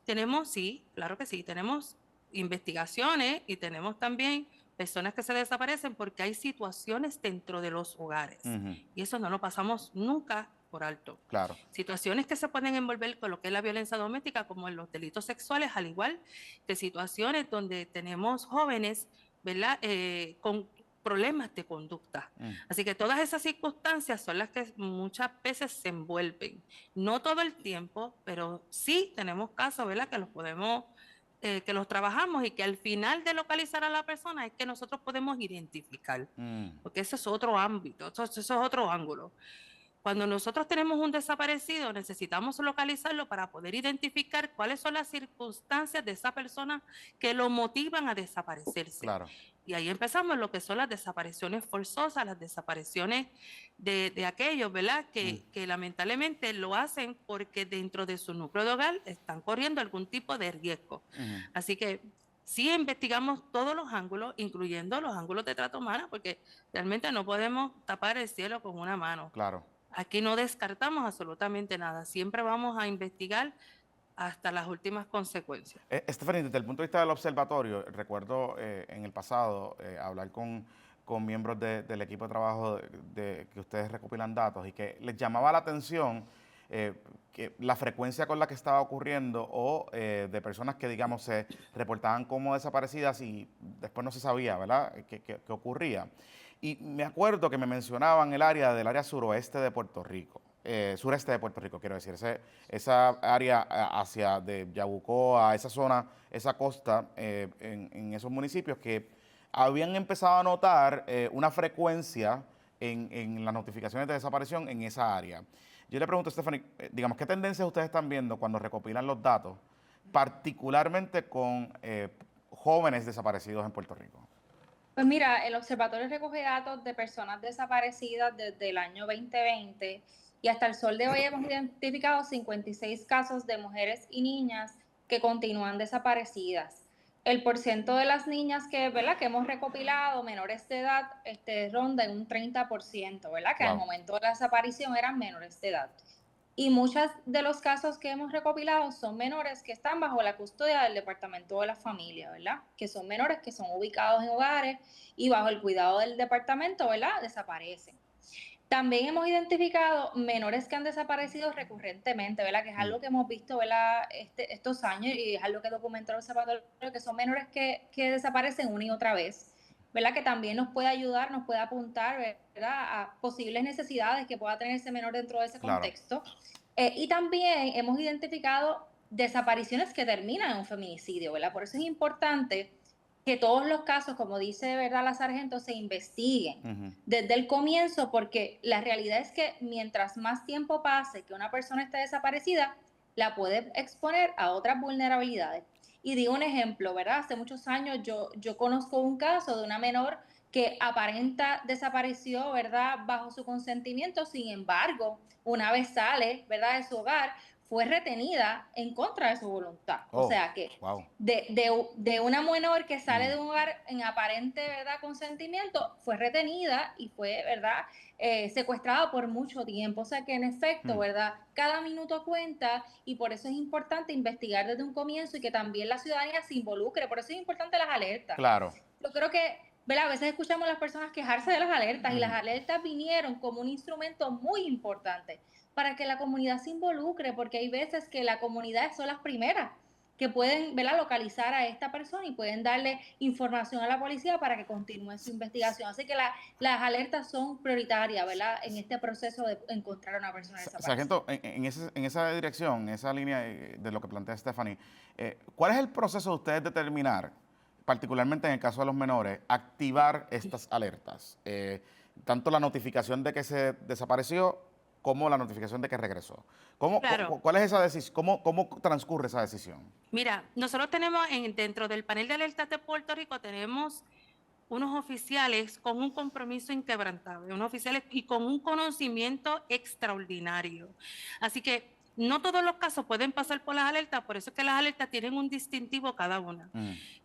Speaker 13: tenemos, sí, claro que sí, tenemos investigaciones y tenemos también personas que se desaparecen porque hay situaciones dentro de los hogares. Y eso no lo pasamos nunca por alto.
Speaker 12: Claro.
Speaker 13: Situaciones que se pueden envolver con lo que es la violencia doméstica, como en los delitos sexuales, al igual de situaciones donde tenemos jóvenes, ¿verdad?, con problemas de conducta. Así que todas esas circunstancias son las que muchas veces se envuelven. No todo el tiempo, pero sí tenemos casos, ¿verdad?, que los podemos, que los trabajamos y que al final de localizar a la persona es que nosotros podemos identificar. Porque ese es otro ámbito, eso es otro ángulo. Cuando nosotros tenemos un desaparecido, necesitamos localizarlo para poder identificar cuáles son las circunstancias de esa persona que lo motivan a desaparecerse.
Speaker 12: Claro.
Speaker 13: Y ahí empezamos lo que son las desapariciones forzosas, las desapariciones de aquellos, ¿verdad? Que lamentablemente lo hacen porque dentro de su núcleo de hogar están corriendo algún tipo de riesgo. Así que sí investigamos todos los ángulos, incluyendo los ángulos de trata humana, porque realmente no podemos tapar el cielo con una mano.
Speaker 12: Claro.
Speaker 13: Aquí no descartamos absolutamente nada. Siempre vamos a investigar hasta las últimas consecuencias.
Speaker 12: Stephanie, desde el punto de vista del observatorio, recuerdo en el pasado hablar con miembros del equipo de trabajo que ustedes recopilan datos y que les llamaba la atención que la frecuencia con la que estaba ocurriendo o de personas que, digamos, se reportaban como desaparecidas y después no se sabía, ¿verdad?, qué ocurría. Y me acuerdo que me mencionaban el área del área suroeste de Puerto Rico. Sureste de Puerto Rico, quiero decir, esa área hacia de Yabucoa, esa zona, esa costa, en esos municipios que habían empezado a notar una frecuencia en las notificaciones de desaparición en esa área. Yo le pregunto a Stephanie, digamos, ¿qué tendencias ustedes están viendo cuando recopilan los datos, particularmente con jóvenes desaparecidos en Puerto Rico?
Speaker 14: Pues mira, el observatorio recoge datos de personas desaparecidas desde el año 2020 y hasta el sol de hoy hemos identificado 56 casos de mujeres y niñas que continúan desaparecidas. El porcentaje de las niñas ¿verdad?, que hemos recopilado, menores de edad, ronda en un 30%, ¿verdad?, que al momento de la desaparición eran menores de edad. Y muchos de los casos que hemos recopilado son menores que están bajo la custodia del Departamento de la Familia, ¿verdad?, que son menores que son ubicados en hogares y bajo el cuidado del departamento, ¿verdad?, desaparecen. También hemos identificado menores que han desaparecido recurrentemente, ¿verdad?, que es algo que hemos visto, ¿verdad?, estos años y es algo que documentó el observatorio, que son menores que desaparecen una y otra vez, ¿verdad?, que también nos puede ayudar, nos puede apuntar, ¿verdad?, a posibles necesidades que pueda tener ese menor dentro de ese contexto. Y también hemos identificado desapariciones que terminan en un feminicidio, ¿verdad? Por eso es importante que todos los casos, como dice, ¿verdad?, la sargento, se investiguen desde el comienzo, porque la realidad es que mientras más tiempo pase que una persona esté desaparecida, la puede exponer a otras vulnerabilidades. Y digo un ejemplo, ¿verdad? Hace muchos años yo conozco un caso de una menor que aparenta desapareció, ¿verdad?, bajo su consentimiento. Sin embargo, una vez sale, ¿verdad?, de su hogar, fue retenida en contra de su voluntad. O sea que de una menor que sale de un hogar en aparente, ¿verdad?, consentimiento, fue retenida y fue, ¿verdad?, secuestrada por mucho tiempo. O sea que en efecto, ¿verdad?, cada minuto cuenta y por eso es importante investigar desde un comienzo y que también la ciudadanía se involucre. Por eso es importante las alertas.
Speaker 12: Claro.
Speaker 14: Yo creo que, ¿verdad?, a veces escuchamos a las personas quejarse de las alertas y las alertas vinieron como un instrumento muy importante para que la comunidad se involucre, porque hay veces que la comunidad son las primeras que pueden, ¿verdad?, localizar a esta persona y pueden darle información a la policía para que continúe su investigación. Así que las alertas son prioritarias, ¿verdad?, en este proceso de encontrar a una persona desaparecida.
Speaker 12: Sargento, en esa dirección, en esa línea de lo que plantea Stephanie, ¿cuál es el proceso de ustedes determinar, particularmente en el caso de los menores, activar estas alertas? Tanto la notificación de que se desapareció como la notificación de que regresó. ¿Cuál es esa decisión? ¿Cómo transcurre esa decisión?
Speaker 13: Mira, nosotros tenemos dentro del panel de alertas de Puerto Rico, tenemos unos oficiales con un compromiso inquebrantable, unos oficiales y con un conocimiento extraordinario. Así que no todos los casos pueden pasar por las alertas, por eso es que las alertas tienen un distintivo cada una.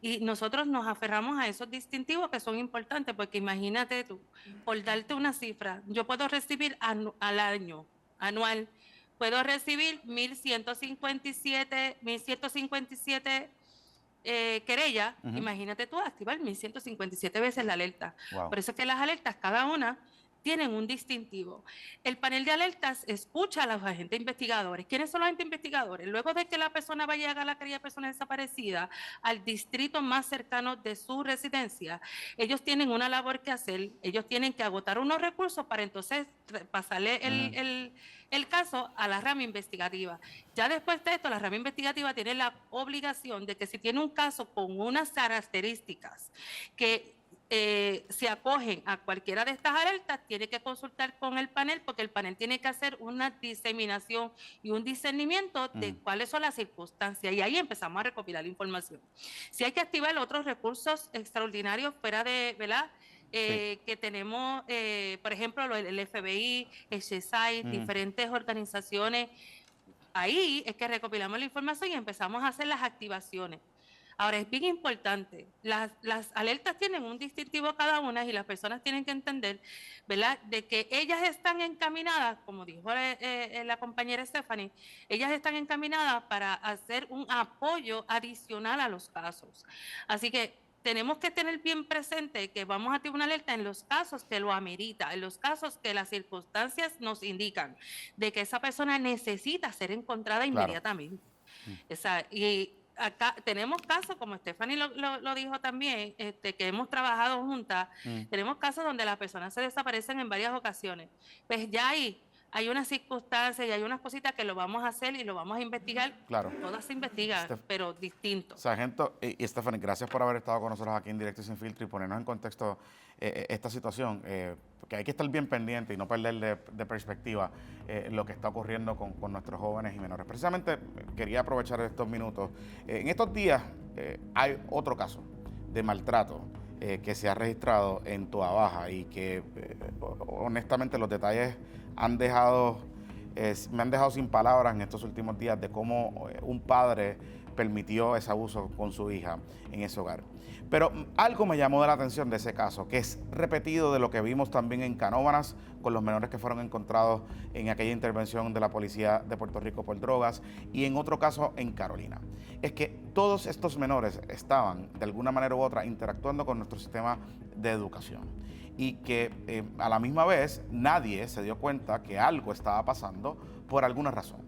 Speaker 13: Y nosotros nos aferramos a esos distintivos que son importantes, porque imagínate tú, por darte una cifra, yo puedo recibir anual, puedo recibir 1.157 querellas. Imagínate tú activar 1.157 veces la alerta. Por eso es que las alertas, cada una, tienen un distintivo. El panel de alertas escucha a los agentes investigadores. ¿Quiénes son los agentes investigadores? Luego de que la persona vaya a llegar a la querella de persona desaparecida al distrito más cercano de su residencia, ellos tienen una labor que hacer. Ellos tienen que agotar unos recursos para entonces pasarle el caso a la rama investigativa. Ya después de esto, la rama investigativa tiene la obligación de que si tiene un caso con unas características que se acogen a cualquiera de estas alertas, tiene que consultar con el panel, porque el panel tiene que hacer una diseminación y un discernimiento de cuáles son las circunstancias, y ahí empezamos a recopilar la información. Si hay que activar otros recursos extraordinarios fuera de, ¿verdad?, que tenemos, por ejemplo, el FBI, el CSI, diferentes organizaciones, ahí es que recopilamos la información y empezamos a hacer las activaciones. Ahora, es bien importante, las alertas tienen un distintivo cada una y las personas tienen que entender, ¿verdad?, de que ellas están encaminadas, como dijo la compañera Stephanie, ellas están encaminadas para hacer un apoyo adicional a los casos. Así que tenemos que tener bien presente que vamos a tener una alerta en los casos que lo amerita, en los casos que las circunstancias nos indican de que esa persona necesita ser encontrada inmediatamente. Y acá tenemos casos, como Stephanie lo dijo también, que hemos trabajado juntas, tenemos casos donde las personas se desaparecen en varias ocasiones. Pues ya hay unas circunstancias y hay unas cositas que lo vamos a hacer y lo vamos a investigar.
Speaker 12: Claro.
Speaker 13: Todas se investigan, pero distinto.
Speaker 12: Sargento y Stephanie, gracias por haber estado con nosotros aquí en Directo y Sin Filtro y ponernos en contexto esta situación, porque hay que estar bien pendiente y no perder de perspectiva lo que está ocurriendo con nuestros jóvenes y menores. Precisamente quería aprovechar estos minutos. En estos días hay otro caso de maltrato que se ha registrado en Toa Baja y que honestamente los detalles me han dejado sin palabras en estos últimos días de cómo un padre permitió ese abuso con su hija en ese hogar. Pero algo me llamó de la atención de ese caso, que es repetido de lo que vimos también en Canóvanas con los menores que fueron encontrados en aquella intervención de la Policía de Puerto Rico por drogas y en otro caso en Carolina. Es que todos estos menores estaban de alguna manera u otra interactuando con nuestro sistema de educación y que a la misma vez nadie se dio cuenta que algo estaba pasando por alguna razón.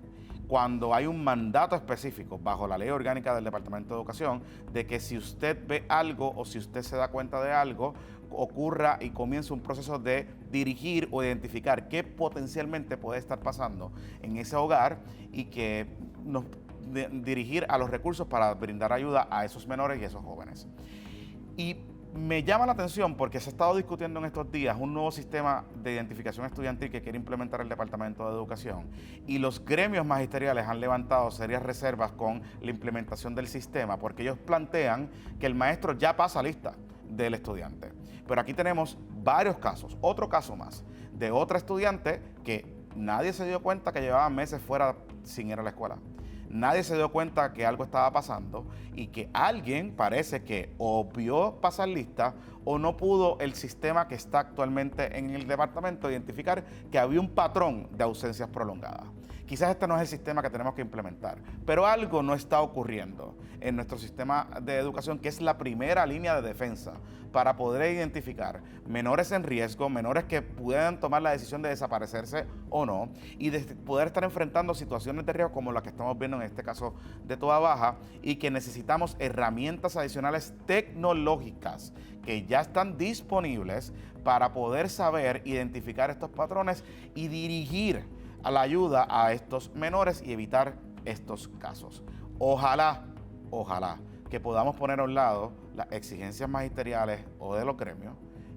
Speaker 12: Cuando hay un mandato específico bajo la ley orgánica del Departamento de Educación de que si usted ve algo o si usted se da cuenta de algo, ocurra y comience un proceso de dirigir o identificar qué potencialmente puede estar pasando en ese hogar y que nos dirigir a los recursos para brindar ayuda a esos menores y a esos jóvenes. Y me llama la atención porque se ha estado discutiendo en estos días un nuevo sistema de identificación estudiantil que quiere implementar el Departamento de Educación y los gremios magisteriales han levantado serias reservas con la implementación del sistema porque ellos plantean que el maestro ya pasa lista del estudiante. Pero aquí tenemos varios casos, otro caso más, de otra estudiante que nadie se dio cuenta que llevaba meses fuera sin ir a la escuela. Nadie se dio cuenta que algo estaba pasando y que alguien parece que o vio pasar lista o no pudo el sistema que está actualmente en el departamento identificar que había un patrón de ausencias prolongadas. Quizás este no es el sistema que tenemos que implementar, pero algo no está ocurriendo en nuestro sistema de educación, que es la primera línea de defensa para poder identificar menores en riesgo, menores que puedan tomar la decisión de desaparecerse o no, y de poder estar enfrentando situaciones de riesgo como la que estamos viendo en este caso de Toa Baja, y que necesitamos herramientas adicionales tecnológicas que ya están disponibles para poder saber identificar estos patrones y dirigir a la ayuda a estos menores y evitar estos casos. Ojalá que podamos poner a un lado las exigencias magisteriales o de los gremios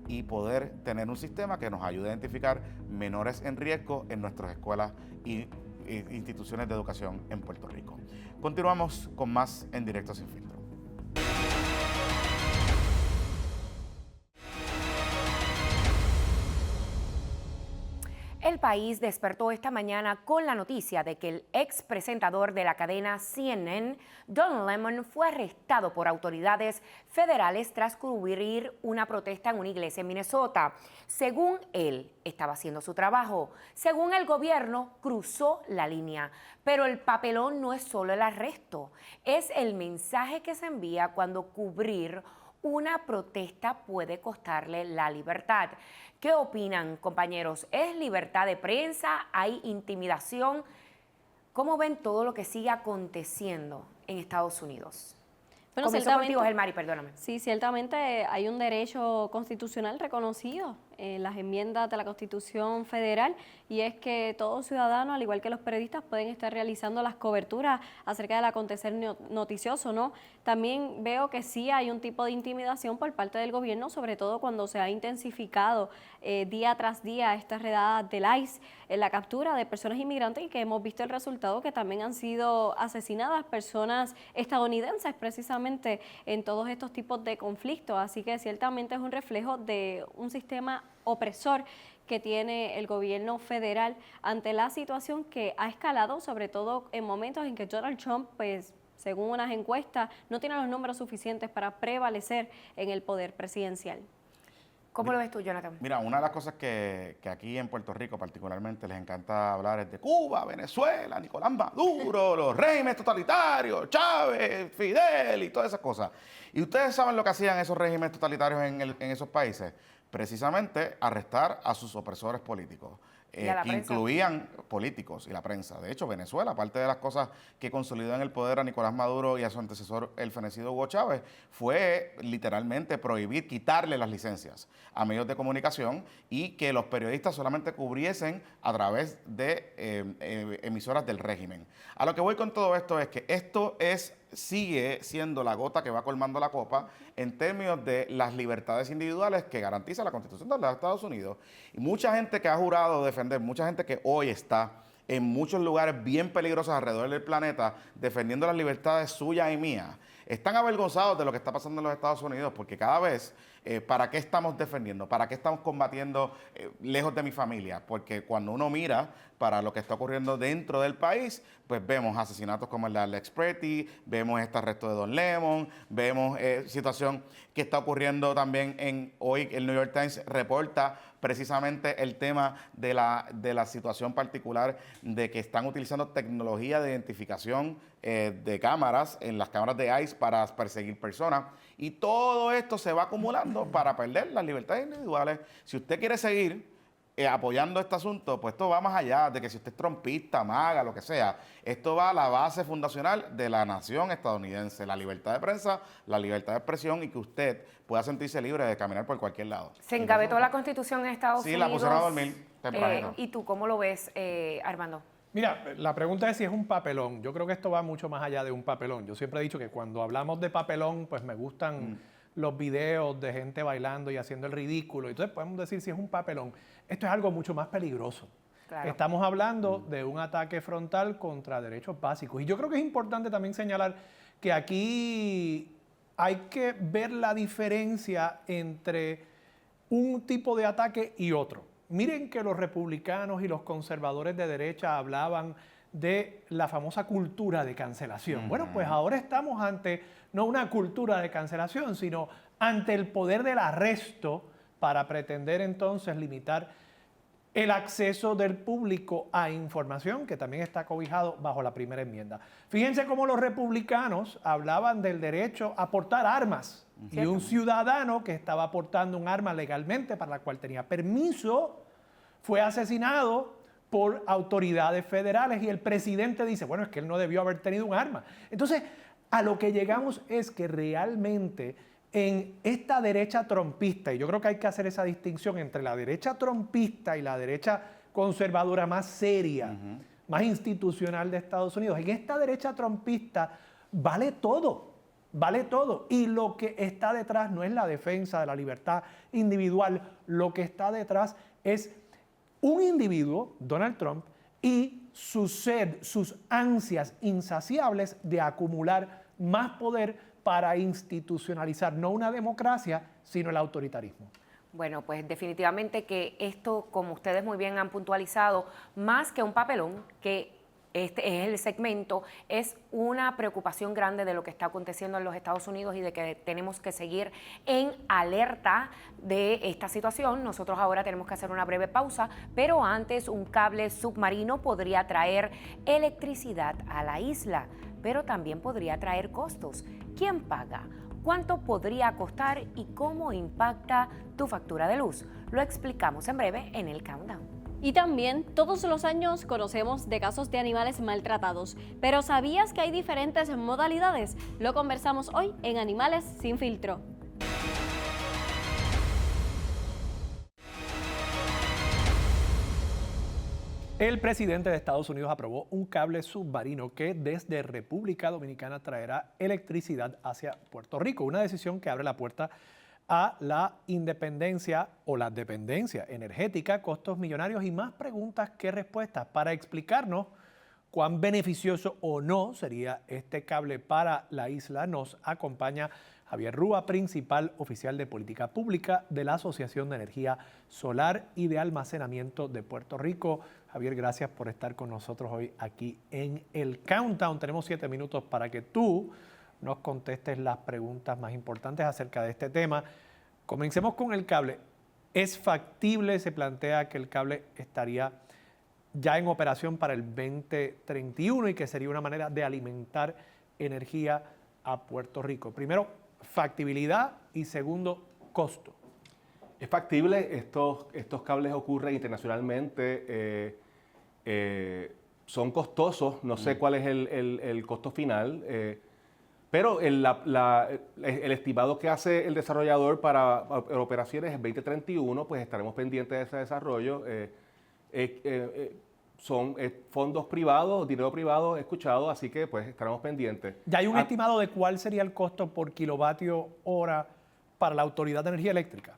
Speaker 12: y poder tener un sistema que nos ayude a identificar menores en riesgo en nuestras escuelas y instituciones de educación en Puerto Rico. Continuamos con más en Directo Sin Filtro.
Speaker 1: El país despertó esta mañana con la noticia de que el ex presentador de la cadena CNN, Don Lemon, fue arrestado por autoridades federales tras cubrir una protesta en una iglesia en Minnesota. Según él, estaba haciendo su trabajo. Según el gobierno, cruzó la línea. Pero el papelón no es solo el arresto, es el mensaje que se envía cuando cubrir una protesta puede costarle la libertad. ¿Qué opinan, compañeros? ¿Es libertad de prensa? ¿Hay intimidación? ¿Cómo ven todo lo que sigue aconteciendo en Estados Unidos?
Speaker 2: Bueno,
Speaker 1: Comenzó contigo, Gelmari, perdóname.
Speaker 2: Sí, ciertamente hay un derecho constitucional reconocido las enmiendas de la Constitución Federal, y es que todo ciudadano, al igual que los periodistas, pueden estar realizando las coberturas acerca del acontecer noticioso, ¿no? También veo que sí hay un tipo de intimidación por parte del gobierno, sobre todo cuando se ha intensificado día tras día estas redadas del ICE en la captura de personas inmigrantes, y que hemos visto el resultado, que también han sido asesinadas personas estadounidenses precisamente en todos estos tipos de conflictos. Así que ciertamente es un reflejo de un sistema opresor que tiene el gobierno federal ante la situación que ha escalado, sobre todo en momentos en que Donald Trump, pues, según unas encuestas, no tiene los números suficientes para prevalecer en el poder presidencial.
Speaker 1: ¿Cómo lo ves tú, Jonathan?
Speaker 12: Mira, una de las cosas que aquí en Puerto Rico particularmente les encanta hablar es de Cuba, Venezuela, Nicolás Maduro, los regímenes totalitarios, Chávez, Fidel y todas esas cosas. ¿Y ustedes saben lo que hacían esos regímenes totalitarios en esos países? Precisamente arrestar a sus opresores políticos. Incluían políticos y la prensa. De hecho, Venezuela, aparte de las cosas que consolidó en el poder a Nicolás Maduro y a su antecesor, el fenecido Hugo Chávez, fue literalmente prohibir, quitarle las licencias a medios de comunicación y que los periodistas solamente cubriesen a través de emisoras del régimen. A lo que voy con todo esto es que esto sigue siendo la gota que va colmando la copa en términos de las libertades individuales que garantiza la Constitución de los Estados Unidos. Y mucha gente que ha jurado defender, mucha gente que hoy está en muchos lugares bien peligrosos alrededor del planeta defendiendo las libertades suyas y mías, están avergonzados de lo que está pasando en los Estados Unidos, porque cada vez, ¿para qué estamos defendiendo? ¿Para qué estamos combatiendo lejos de mi familia? Porque cuando uno mira para lo que está ocurriendo dentro del país, pues vemos asesinatos como el de Alex Pretty, vemos este arresto de Don Lemon, vemos situación que está ocurriendo también hoy el New York Times reporta precisamente el tema de la situación particular de que están utilizando tecnología de identificación de cámaras, en las cámaras de ICE para perseguir personas, y todo esto se va acumulando para perder las libertades individuales. Si usted quiere seguir apoyando este asunto, pues esto va más allá de que si usted es trompista, maga, lo que sea. Esto va a la base fundacional de la nación estadounidense, la libertad de prensa, la libertad de expresión, y que usted pueda sentirse libre de caminar por cualquier lado.
Speaker 1: Se engavetó la Constitución en Estados Unidos.
Speaker 12: Sí, la pusieron a dormir tempranito.
Speaker 1: ¿Y tú cómo lo ves, Armando?
Speaker 4: Mira, la pregunta es si es un papelón. Yo creo que esto va mucho más allá de un papelón. Yo siempre he dicho que cuando hablamos de papelón, pues me gustan los videos de gente bailando y haciendo el ridículo. Entonces podemos decir si es un papelón. Esto es algo mucho más peligroso. Claro. Estamos hablando de un ataque frontal contra derechos básicos. Y yo creo que es importante también señalar que aquí hay que ver la diferencia entre un tipo de ataque y otro. Miren que los republicanos y los conservadores de derecha hablaban de la famosa cultura de cancelación. Bueno, pues ahora estamos ante no una cultura de cancelación, sino ante el poder del arresto para pretender entonces limitar el acceso del público a información, que también está cobijado bajo la primera enmienda. Fíjense cómo los republicanos hablaban del derecho a portar armas. Y un ciudadano que estaba portando un arma legalmente, para la cual tenía permiso, fue asesinado por autoridades federales, y el presidente dice, bueno, es que él no debió haber tenido un arma. Entonces, a lo que llegamos es que realmente en esta derecha trompista, y yo creo que hay que hacer esa distinción entre la derecha trompista y la derecha conservadora más seria, más institucional de Estados Unidos, en esta derecha trompista vale todo. Vale todo. Y lo que está detrás no es la defensa de la libertad individual, lo que está detrás es un individuo, Donald Trump, y su sed, sus ansias insaciables de acumular más poder para institucionalizar no una democracia, sino el autoritarismo.
Speaker 1: Bueno, pues definitivamente que esto, como ustedes muy bien han puntualizado, más que un papelón, que este es el segmento, es una preocupación grande de lo que está aconteciendo en los Estados Unidos y de que tenemos que seguir en alerta de esta situación. Nosotros ahora tenemos que hacer una breve pausa, pero antes un cable submarino podría traer electricidad a la isla, pero también podría traer costos. ¿Quién paga? ¿Cuánto podría costar y cómo impacta tu factura de luz? Lo explicamos en breve en el Countdown.
Speaker 2: Y también todos los años conocemos de casos de animales maltratados, pero ¿sabías que hay diferentes modalidades? Lo conversamos hoy en Animales sin Filtro.
Speaker 4: El presidente de Estados Unidos aprobó un cable submarino que desde República Dominicana traerá electricidad hacia Puerto Rico, una decisión que abre la puerta a la independencia o la dependencia energética, costos millonarios y más preguntas que respuestas. Para explicarnos cuán beneficioso o no sería este cable para la isla, nos acompaña Javier Rúa, principal oficial de política pública de la Asociación de Energía Solar y de Almacenamiento de Puerto Rico. Javier, gracias por estar con nosotros hoy aquí en el Countdown. Tenemos 7 minutos para que tú nos contestes las preguntas más importantes acerca de este tema. Comencemos con el cable. ¿Es factible, se plantea que el cable estaría ya en operación para el 2031 y que sería una manera de alimentar energía a Puerto Rico? Primero, factibilidad y segundo, costo.
Speaker 15: Es factible, estos cables ocurren internacionalmente, son costosos, no sé cuál es el costo final, pero el estimado que hace el desarrollador para operaciones en 2031, pues estaremos pendientes de ese desarrollo. Son fondos privados, dinero privado escuchado, así que pues estaremos pendientes.
Speaker 4: ¿Ya hay un estimado de cuál sería el costo por kilovatio hora para la Autoridad de Energía Eléctrica?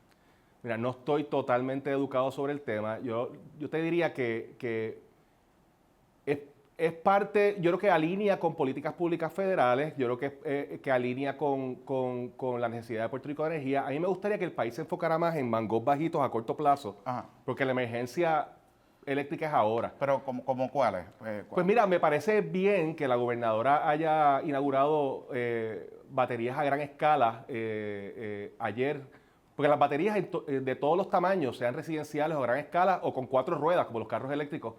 Speaker 15: Mira, no estoy totalmente educado sobre el tema. Yo te diría que es parte, yo creo que alinea con políticas públicas federales, yo creo que alinea con la necesidad de Puerto Rico de energía. A mí me gustaría que el país se enfocara más en mangos bajitos a corto plazo, porque la emergencia eléctrica es ahora.
Speaker 12: ¿Pero como cuáles?
Speaker 15: Pues mira, me parece bien que la gobernadora haya inaugurado baterías a gran escala ayer, porque las baterías de todos los tamaños, sean residenciales o a gran escala o con 4 ruedas, como los carros eléctricos,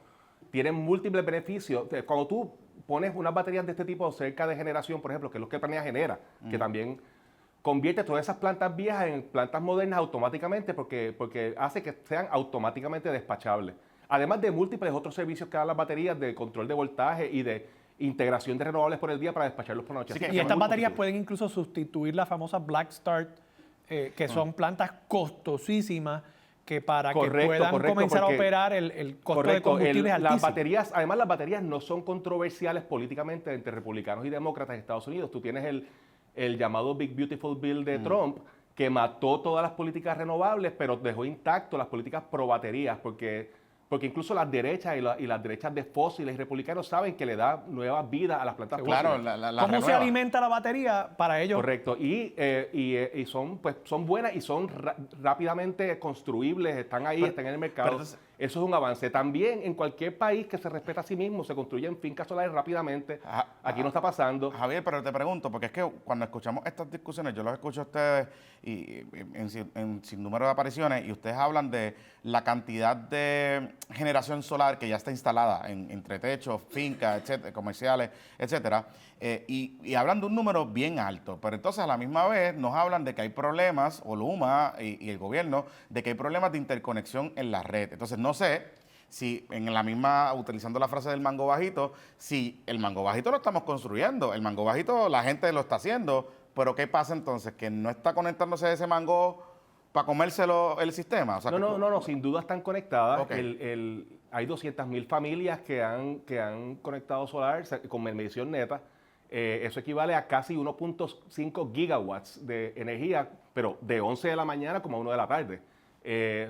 Speaker 15: tienen múltiples beneficios. Cuando tú pones unas baterías de este tipo cerca de generación, por ejemplo, que es lo que Planea genera, que también convierte todas esas plantas viejas en plantas modernas automáticamente porque hace que sean automáticamente despachables. Además de múltiples otros servicios que dan las baterías de control de voltaje y de integración de renovables por el día para despacharlos por la noche.
Speaker 4: Y estas baterías pueden incluso sustituir las famosas Black Start, que son plantas costosísimas, que para que puedan comenzar a operar el costo de combustible es altísimo.
Speaker 15: Además, las baterías no son controversiales políticamente entre republicanos y demócratas en Estados Unidos. Tú tienes el llamado Big Beautiful Bill de Trump, que mató todas las políticas renovables, pero dejó intacto las políticas pro baterías, porque incluso las derechas y las derechas de fósiles y republicanos saben que le da nueva vida a las plantas fósiles.
Speaker 12: Claro,
Speaker 4: ¿Cómo se alimenta la batería para ellos?
Speaker 15: Correcto, y son buenas y son rápidamente construibles, están ahí, están en el mercado. Entonces, eso es un avance. También en cualquier país que se respeta a sí mismo, se construyen fincas solares rápidamente. Aquí no está pasando.
Speaker 12: Javier, pero te pregunto, porque es que cuando escuchamos estas discusiones, yo los escucho a ustedes en sin número de apariciones, y ustedes hablan de la cantidad de generación solar que ya está instalada entre techos, fincas, etcétera, comerciales, etcétera, y hablan de un número bien alto, pero entonces a la misma vez nos hablan de que hay problemas, o Luma y el gobierno, de que hay problemas de interconexión en la red. Entonces no sé si en la misma, utilizando la frase del mango bajito, si el mango bajito lo estamos construyendo, el mango bajito la gente lo está haciendo, pero ¿qué pasa entonces? ¿Que no está conectándose ese mango para comérselo el sistema? O sea,
Speaker 15: no, sin duda están conectadas. Okay. Hay 200.000 familias que han conectado solar con medición neta. Eso equivale a casi 1.5 gigawatts de energía, pero de 11 de la mañana como a 1 de la tarde.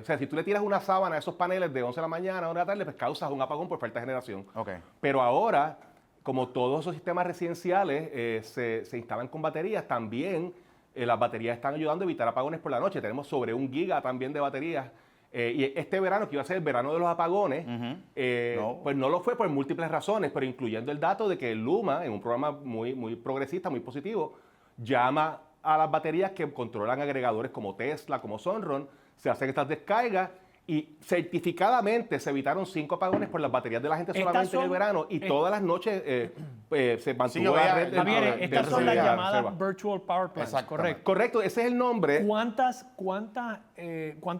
Speaker 15: O sea, si tú le tiras una sábana a esos paneles de 11 de la mañana a 1 de la tarde, pues causas un apagón por falta de generación.
Speaker 12: Okay.
Speaker 15: Pero ahora, como todos esos sistemas residenciales se instalan con baterías, también las baterías están ayudando a evitar apagones por la noche. Tenemos sobre 1 giga también de baterías. Y este verano, que iba a ser el verano de los apagones, pues no lo fue por múltiples razones, pero incluyendo el dato de que Luma, en un programa muy progresista, muy positivo, llama a las baterías que controlan agregadores como Tesla, como Sunrun, se hacen estas descargas y certificadamente se evitaron 5 apagones por las baterías de la gente solamente en el verano, y todas las noches se mantuvo la red
Speaker 4: de estas son las llamadas Virtual Power Plants, ¿correcto?
Speaker 15: Correcto, ese es el nombre.
Speaker 4: ¿Cuántos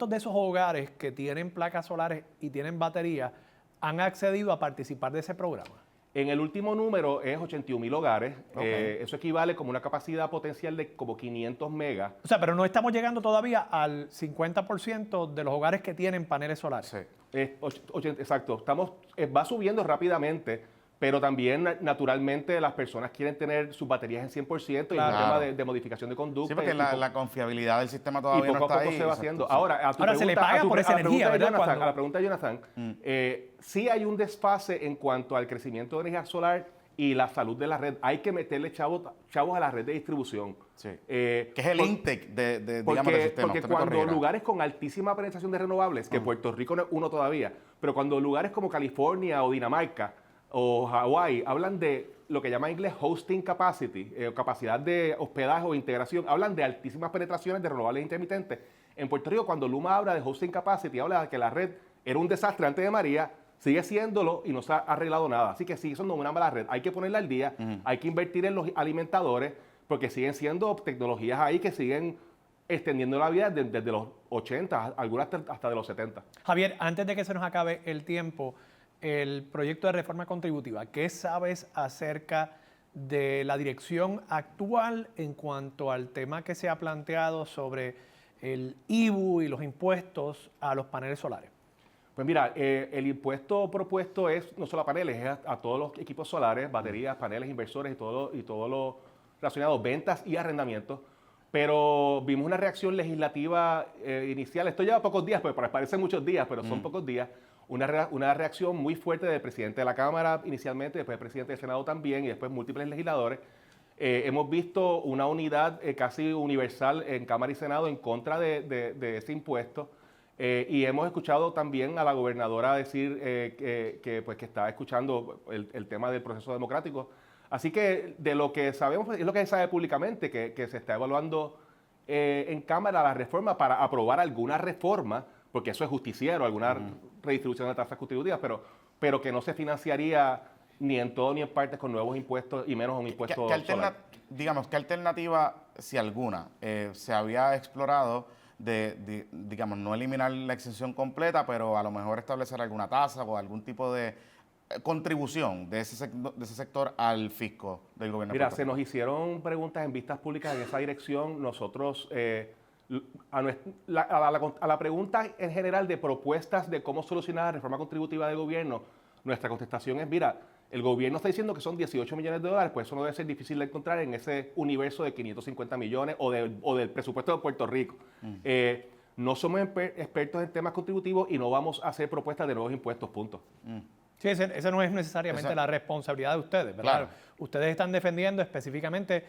Speaker 4: de esos hogares que tienen placas solares y tienen baterías han accedido a participar de ese programa?
Speaker 15: En el último número es 81,000 hogares.
Speaker 4: Ok.
Speaker 15: Eso equivale como una capacidad potencial de como 500 megas.
Speaker 4: O sea, pero no estamos llegando todavía al 50% de los hogares que tienen paneles solares.
Speaker 15: Sí. Exacto. Va subiendo rápidamente, pero también naturalmente las personas quieren tener sus baterías en 100% y
Speaker 12: Claro.
Speaker 15: un tema de modificación de conducta.
Speaker 12: Sí, porque
Speaker 15: y
Speaker 12: la confiabilidad del sistema todavía
Speaker 15: y poco
Speaker 12: no está
Speaker 15: a poco
Speaker 12: ahí.
Speaker 15: se va
Speaker 12: exacto,
Speaker 15: haciendo.
Speaker 12: sí.
Speaker 15: Ahora,
Speaker 4: Ahora se le paga por esa energía, ¿verdad?
Speaker 15: A la pregunta de Jonathan, sí hay un desfase en cuanto al crecimiento de energía solar y la salud de la red. Hay que meterle chavos a la red de distribución.
Speaker 12: Que es el intake digamos, del sistema.
Speaker 15: Porque
Speaker 12: Usted me
Speaker 15: cuando
Speaker 12: corregirá.
Speaker 15: lugares con altísima penetración de renovables, que Puerto Rico no es uno todavía, pero cuando lugares como California o Dinamarca o Hawái hablan de lo que llaman en inglés hosting capacity, capacidad de hospedaje o integración, hablan de altísimas penetraciones de renovables intermitentes. En Puerto Rico, cuando Luma habla de hosting capacity, habla de que la red era un desastre antes de María, sigue siéndolo y no se ha arreglado nada. Así que sigue siendo una mala red. Hay que ponerla al día, hay que invertir en los alimentadores, porque siguen siendo tecnologías ahí que siguen extendiendo la vida desde los 80, algunas hasta de los 70.
Speaker 4: Javier, antes de que se nos acabe el tiempo, el proyecto de reforma contributiva, ¿qué sabes acerca de la dirección actual en cuanto al tema que se ha planteado sobre el IBU y los impuestos a los paneles solares?
Speaker 15: Pues mira, el impuesto propuesto es no solo a paneles, es a todos los equipos solares, baterías, paneles, inversores y todo lo relacionado, ventas y arrendamientos. Pero vimos una reacción legislativa inicial, esto lleva pocos días, pues parecen muchos días, pero son pocos días. Una reacción muy fuerte del presidente de la Cámara inicialmente, después del presidente del Senado también y después múltiples legisladores. Hemos visto una unidad casi universal en Cámara y Senado en contra de ese impuesto. Y hemos escuchado también a la gobernadora decir que está escuchando el tema del proceso democrático. Así que de lo que sabemos, es lo que se sabe públicamente, que se está evaluando en Cámara la reforma para aprobar alguna reforma, porque eso es justiciero, alguna redistribución de tasas contributivas, pero que no se financiaría ni en todo ni en parte con nuevos impuestos y menos un impuesto solar.
Speaker 12: Digamos, ¿qué alternativa, si alguna, se había explorado digamos, no eliminar la exención completa, pero a lo mejor establecer alguna tasa o algún tipo de contribución de ese sector al fisco del gobierno?
Speaker 15: Mira, se nos hicieron preguntas en vistas públicas en esa dirección. Nosotros, a la pregunta en general de propuestas de cómo solucionar la reforma contributiva del gobierno, nuestra contestación es, mira, el gobierno está diciendo que son 18 millones de dólares, pues eso no debe ser difícil de encontrar en ese universo de 550 millones o del presupuesto de Puerto Rico. No somos expertos en temas contributivos y no vamos a hacer propuestas de nuevos impuestos, punto.
Speaker 4: Sí, esa no es necesariamente la responsabilidad de ustedes, ¿verdad?
Speaker 15: Claro.
Speaker 4: Ustedes están defendiendo específicamente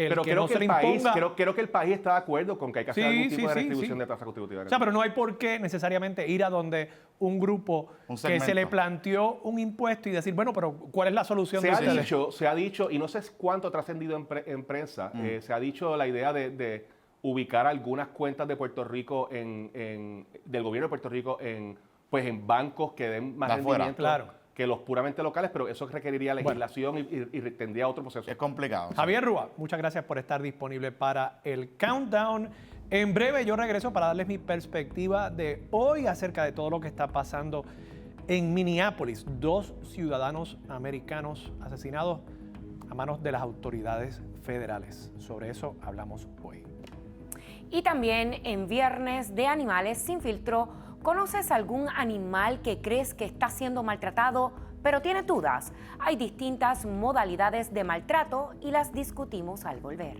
Speaker 15: Pero
Speaker 4: que
Speaker 15: creo
Speaker 4: no
Speaker 15: que
Speaker 4: se le
Speaker 15: el país,
Speaker 4: imponga.
Speaker 15: creo que el país está de acuerdo con que hay que hacer algún tipo de retribución de tasa contributiva.
Speaker 4: O sea, pero no hay por qué necesariamente ir a donde un grupo que se le planteó un impuesto y decir, bueno, pero ¿cuál es la solución?
Speaker 15: Se ha dicho, y no sé cuánto ha trascendido en prensa, se ha dicho la idea de ubicar algunas cuentas de Puerto Rico, del gobierno de Puerto Rico, en bancos que den más rendimiento que los puramente locales, pero eso requeriría legislación y tendría otro proceso.
Speaker 12: Es complicado.
Speaker 4: Javier Rúa, muchas gracias por estar disponible para el Countdown. En breve yo regreso para darles mi perspectiva de hoy acerca de todo lo que está pasando en Minneapolis. 2 ciudadanos americanos asesinados a manos de las autoridades federales. Sobre eso hablamos hoy.
Speaker 1: Y también en Viernes de Animales Sin Filtro, ¿conoces algún animal que crees que está siendo maltratado, pero tiene dudas? Hay distintas modalidades de maltrato y las discutimos al volver.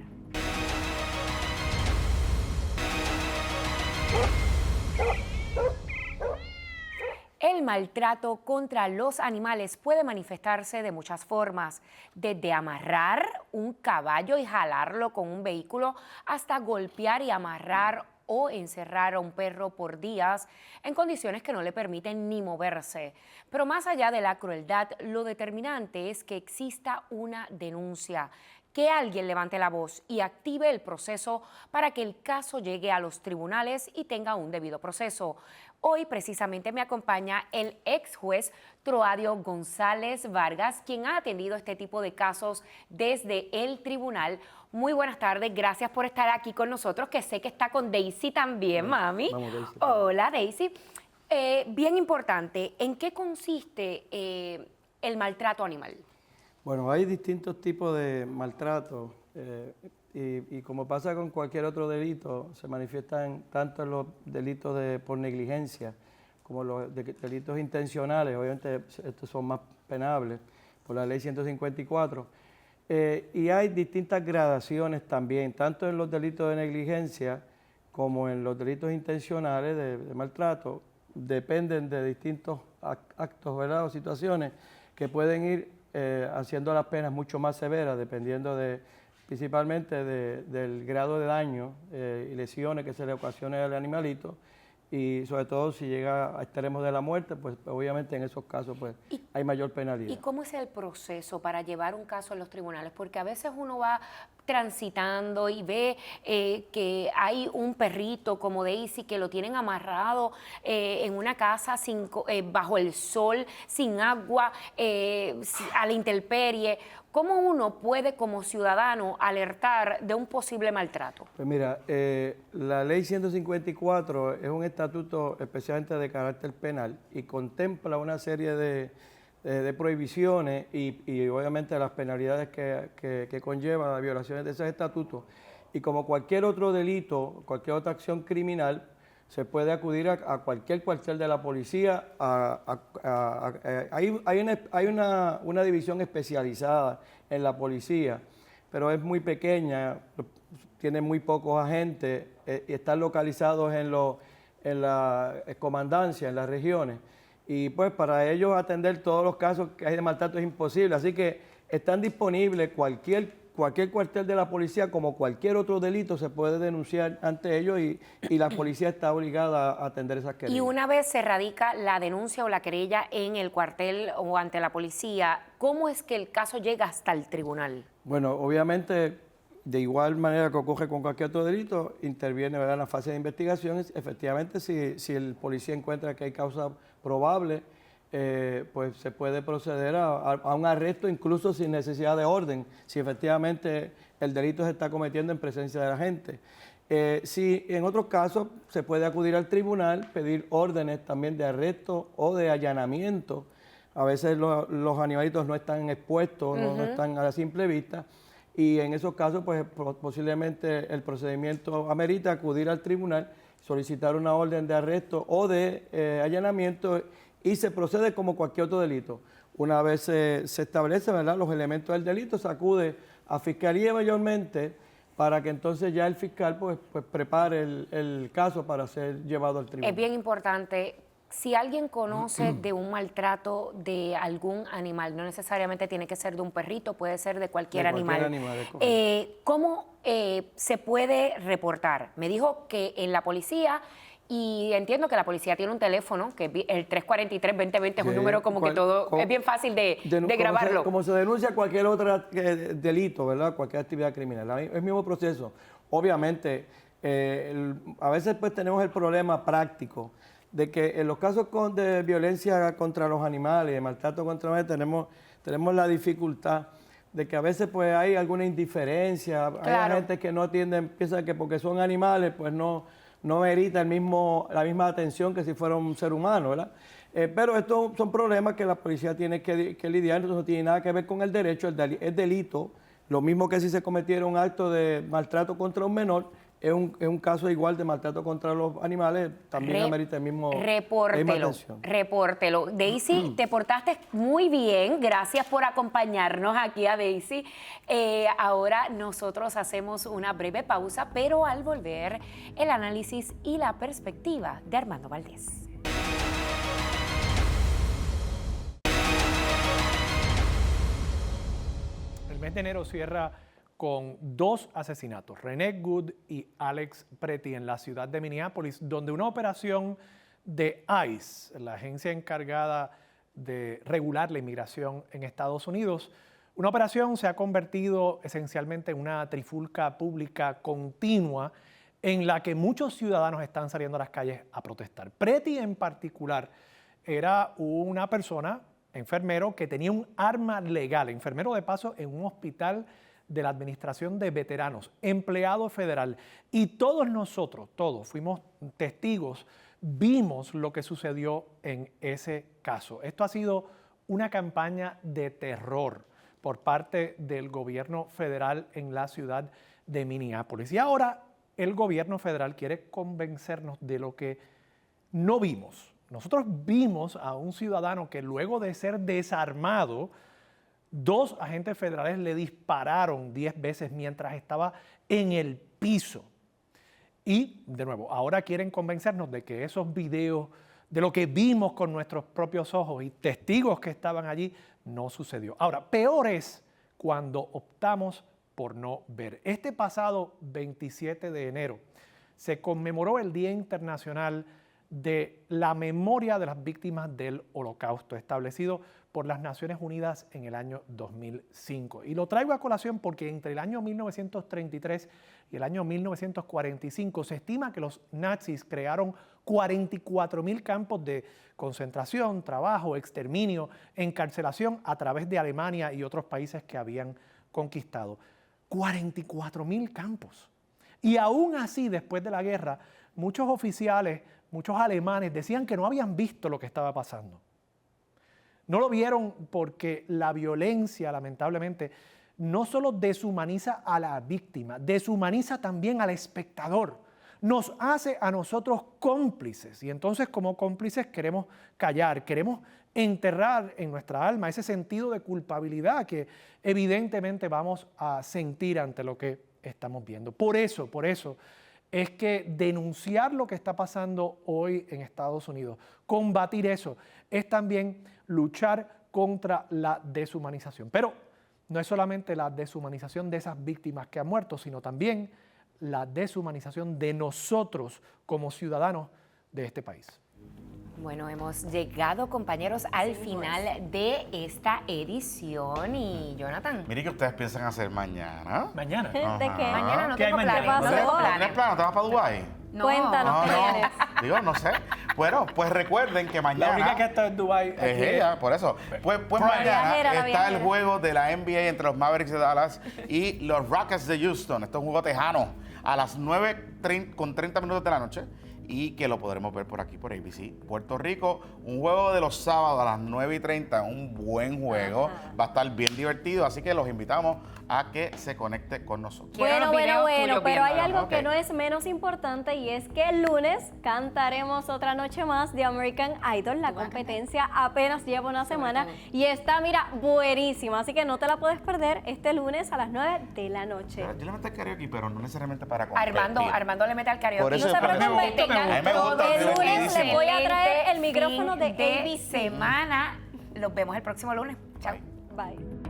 Speaker 1: El maltrato contra los animales puede manifestarse de muchas formas, desde amarrar un caballo y jalarlo con un vehículo hasta golpear y amarrar o encerrar a un perro por días en condiciones que no le permiten ni moverse. Pero más allá de la crueldad, lo determinante es que exista una denuncia, que alguien levante la voz y active el proceso para que el caso llegue a los tribunales y tenga un debido proceso. Hoy precisamente me acompaña el ex juez Troadio González Vargas, quien ha atendido este tipo de casos desde el tribunal. Muy buenas tardes, gracias por estar aquí con nosotros, que sé que está con Daisy también, mami.
Speaker 16: Vamos, Daisy.
Speaker 1: Hola, Daisy. Bien importante, ¿en qué consiste el maltrato animal?
Speaker 16: Bueno, hay distintos tipos de maltrato y como pasa con cualquier otro delito, se manifiestan tanto en los delitos por negligencia como los delitos intencionales. Obviamente estos son más penables por la ley 154. Y hay distintas gradaciones también, tanto en los delitos de negligencia como en los delitos intencionales de maltrato. Dependen de distintos actos, ¿verdad?, o situaciones que pueden ir haciendo las penas mucho más severas, dependiendo principalmente del grado de daño y lesiones que se le ocasione al animalito, y sobre todo si llega a extremos de la muerte, pues obviamente en esos casos pues hay mayor penalidad.
Speaker 1: ¿Y cómo es el proceso para llevar un caso a los tribunales? Porque a veces uno va transitando y ve que hay un perrito como Daisy que lo tienen amarrado en una casa bajo el sol, sin agua, a la intemperie. ¿Cómo uno puede como ciudadano alertar de un posible maltrato?
Speaker 16: Pues mira, la ley 154 es un estatuto especialmente de carácter penal y contempla una serie de prohibiciones y obviamente las penalidades que conlleva las violaciones de esos estatutos. Y como cualquier otro delito, cualquier otra acción criminal, se puede acudir a cualquier cuartel de la policía. Hay una división especializada en la policía, pero es muy pequeña, tiene muy pocos agentes y están localizados en la comandancia, en las regiones. Y pues para ellos atender todos los casos que hay de maltrato es imposible. Así que están disponibles cualquier cuartel de la policía, como cualquier otro delito, se puede denunciar ante ellos y la policía está obligada a atender esas querellas.
Speaker 1: Y una vez se radica la denuncia o la querella en el cuartel o ante la policía, ¿cómo es que el caso llega hasta el tribunal?
Speaker 16: Bueno, obviamente, de igual manera que ocurre con cualquier otro delito, interviene, ¿verdad?, en la fase de investigación. Efectivamente, si el policía encuentra que hay causa probable, pues se puede proceder a un arresto incluso sin necesidad de orden, si efectivamente el delito se está cometiendo en presencia de la gente. Si en otros casos se puede acudir al tribunal, pedir órdenes también de arresto o de allanamiento. A veces los animalitos no están expuestos, no están a la simple vista, y en esos casos pues posiblemente el procedimiento amerita acudir al tribunal, solicitar una orden de arresto o de allanamiento, y se procede como cualquier otro delito. Una vez se establece, ¿verdad?, los elementos del delito, se acude a Fiscalía mayormente para que entonces ya el fiscal pues prepare el caso para ser llevado al tribunal.
Speaker 1: Es bien importante, si alguien conoce de un maltrato de algún animal, no necesariamente tiene que ser de un perrito, puede ser de cualquier animal. ¿Cómo se puede reportar? Me dijo que en la policía... Y entiendo que la policía tiene un teléfono, que el 343-2020 es un número como que todo, es bien fácil de grabarlo.
Speaker 16: Como se denuncia cualquier otro delito, ¿verdad?, cualquier actividad criminal, es el mismo proceso. Obviamente, a veces pues tenemos el problema práctico de que en los casos de violencia contra los animales, de maltrato contra los animales, tenemos la dificultad de que a veces pues hay alguna indiferencia, hay gente que no atienden, piensa que porque son animales pues no merita la misma atención que si fuera un ser humano, ¿verdad? Pero estos son problemas que la policía tiene que lidiar, no tiene nada que ver con el derecho, es delito, lo mismo que si se cometiera un acto de maltrato contra un menor, es un caso igual de maltrato contra los animales, también amerita el mismo...
Speaker 1: Repórtelo. Daisy, te portaste muy bien, gracias por acompañarnos aquí a Daisy. Ahora nosotros hacemos una breve pausa, pero al volver, el análisis y la perspectiva de Armando Valdés.
Speaker 4: El mes de enero cierra con 2 asesinatos, René Good y Alex Pretty, en la ciudad de Minneapolis, donde una operación de ICE, la agencia encargada de regular la inmigración en Estados Unidos, una operación se ha convertido esencialmente en una trifulca pública continua en la que muchos ciudadanos están saliendo a las calles a protestar. Pretty en particular era una persona, enfermero, que tenía un arma legal, enfermero de paso en un hospital de la Administración de Veteranos, empleado federal, y todos nosotros, fuimos testigos, vimos lo que sucedió en ese caso. Esto ha sido una campaña de terror por parte del gobierno federal en la ciudad de Minneapolis. Y ahora el gobierno federal quiere convencernos de lo que no vimos. Nosotros vimos a un ciudadano que luego de ser desarmado, 2 agentes federales le dispararon 10 veces mientras estaba en el piso. Y, de nuevo, ahora quieren convencernos de que esos videos, de lo que vimos con nuestros propios ojos y testigos que estaban allí, no sucedió. Ahora, peor es cuando optamos por no ver. Este pasado 27 de enero se conmemoró el Día Internacional de la Memoria de las Víctimas del Holocausto, establecido por las Naciones Unidas en el año 2005. Y lo traigo a colación porque entre el año 1933 y el año 1945 se estima que los nazis crearon 44,000 campos de concentración, trabajo, exterminio, encarcelación a través de Alemania y otros países que habían conquistado. 44,000 campos. Y aún así, después de la guerra, muchos oficiales, muchos alemanes decían que no habían visto lo que estaba pasando. No lo vieron porque la violencia, lamentablemente, no solo deshumaniza a la víctima, deshumaniza también al espectador. Nos hace a nosotros cómplices y entonces como cómplices queremos callar, queremos enterrar en nuestra alma ese sentido de culpabilidad que evidentemente vamos a sentir ante lo que estamos viendo. Por eso es que denunciar lo que está pasando hoy en Estados Unidos, combatir eso, es también luchar contra la deshumanización. Pero no es solamente la deshumanización de esas víctimas que han muerto, sino también la deshumanización de nosotros como ciudadanos de este país.
Speaker 1: Bueno, hemos llegado, compañeros, al final de esta edición y Jonathan.
Speaker 12: Mire, ¿qué ustedes piensan hacer mañana?
Speaker 4: ¿Mañana?
Speaker 2: ¿De qué?
Speaker 1: Mañana no
Speaker 4: ¿Qué hay
Speaker 1: tengo
Speaker 4: mañana?
Speaker 1: planes.
Speaker 12: ¿No tienes plan? ¿Te vas para Dubái?
Speaker 1: No.
Speaker 2: Cuéntanos, ¿qué tienes?
Speaker 12: Digo, no sé. Bueno, pues recuerden que mañana...
Speaker 4: La única que está en Dubái
Speaker 12: Es ella, por eso. Pues mañana
Speaker 2: viajera, la
Speaker 12: está
Speaker 2: viajera.
Speaker 12: el juego de la NBA entre los Mavericks de Dallas y los Rockets de Houston. Esto es un juego tejano a las 9:30 de la noche y que lo podremos ver por aquí, por ABC. Puerto Rico, un juego de los sábados a las 9:30, un buen juego.
Speaker 2: Ajá.
Speaker 12: Va a estar bien divertido, así que los invitamos a que se conecte con nosotros.
Speaker 1: Quiero los videos tuyos
Speaker 2: Pero hay
Speaker 1: viéndolo.
Speaker 2: algo que
Speaker 12: Ok.
Speaker 2: no es menos importante y es que el lunes cantaremos otra noche más de American Idol. La competencia apenas lleva una semana y está, mira, buenísima. Así que no te la puedes perder este lunes a las 9 de la noche.
Speaker 12: Yo le meto el karaoke, pero no necesariamente para
Speaker 1: Armando le mete al karaoke.
Speaker 12: Por eso
Speaker 2: No se
Speaker 12: es para
Speaker 2: preocupe,
Speaker 12: mí. A mí me gusta
Speaker 2: el lunes les voy a traer el micrófono de
Speaker 1: ABC
Speaker 2: ABC.
Speaker 1: semana. Los vemos el próximo lunes. Chao.
Speaker 2: Bye.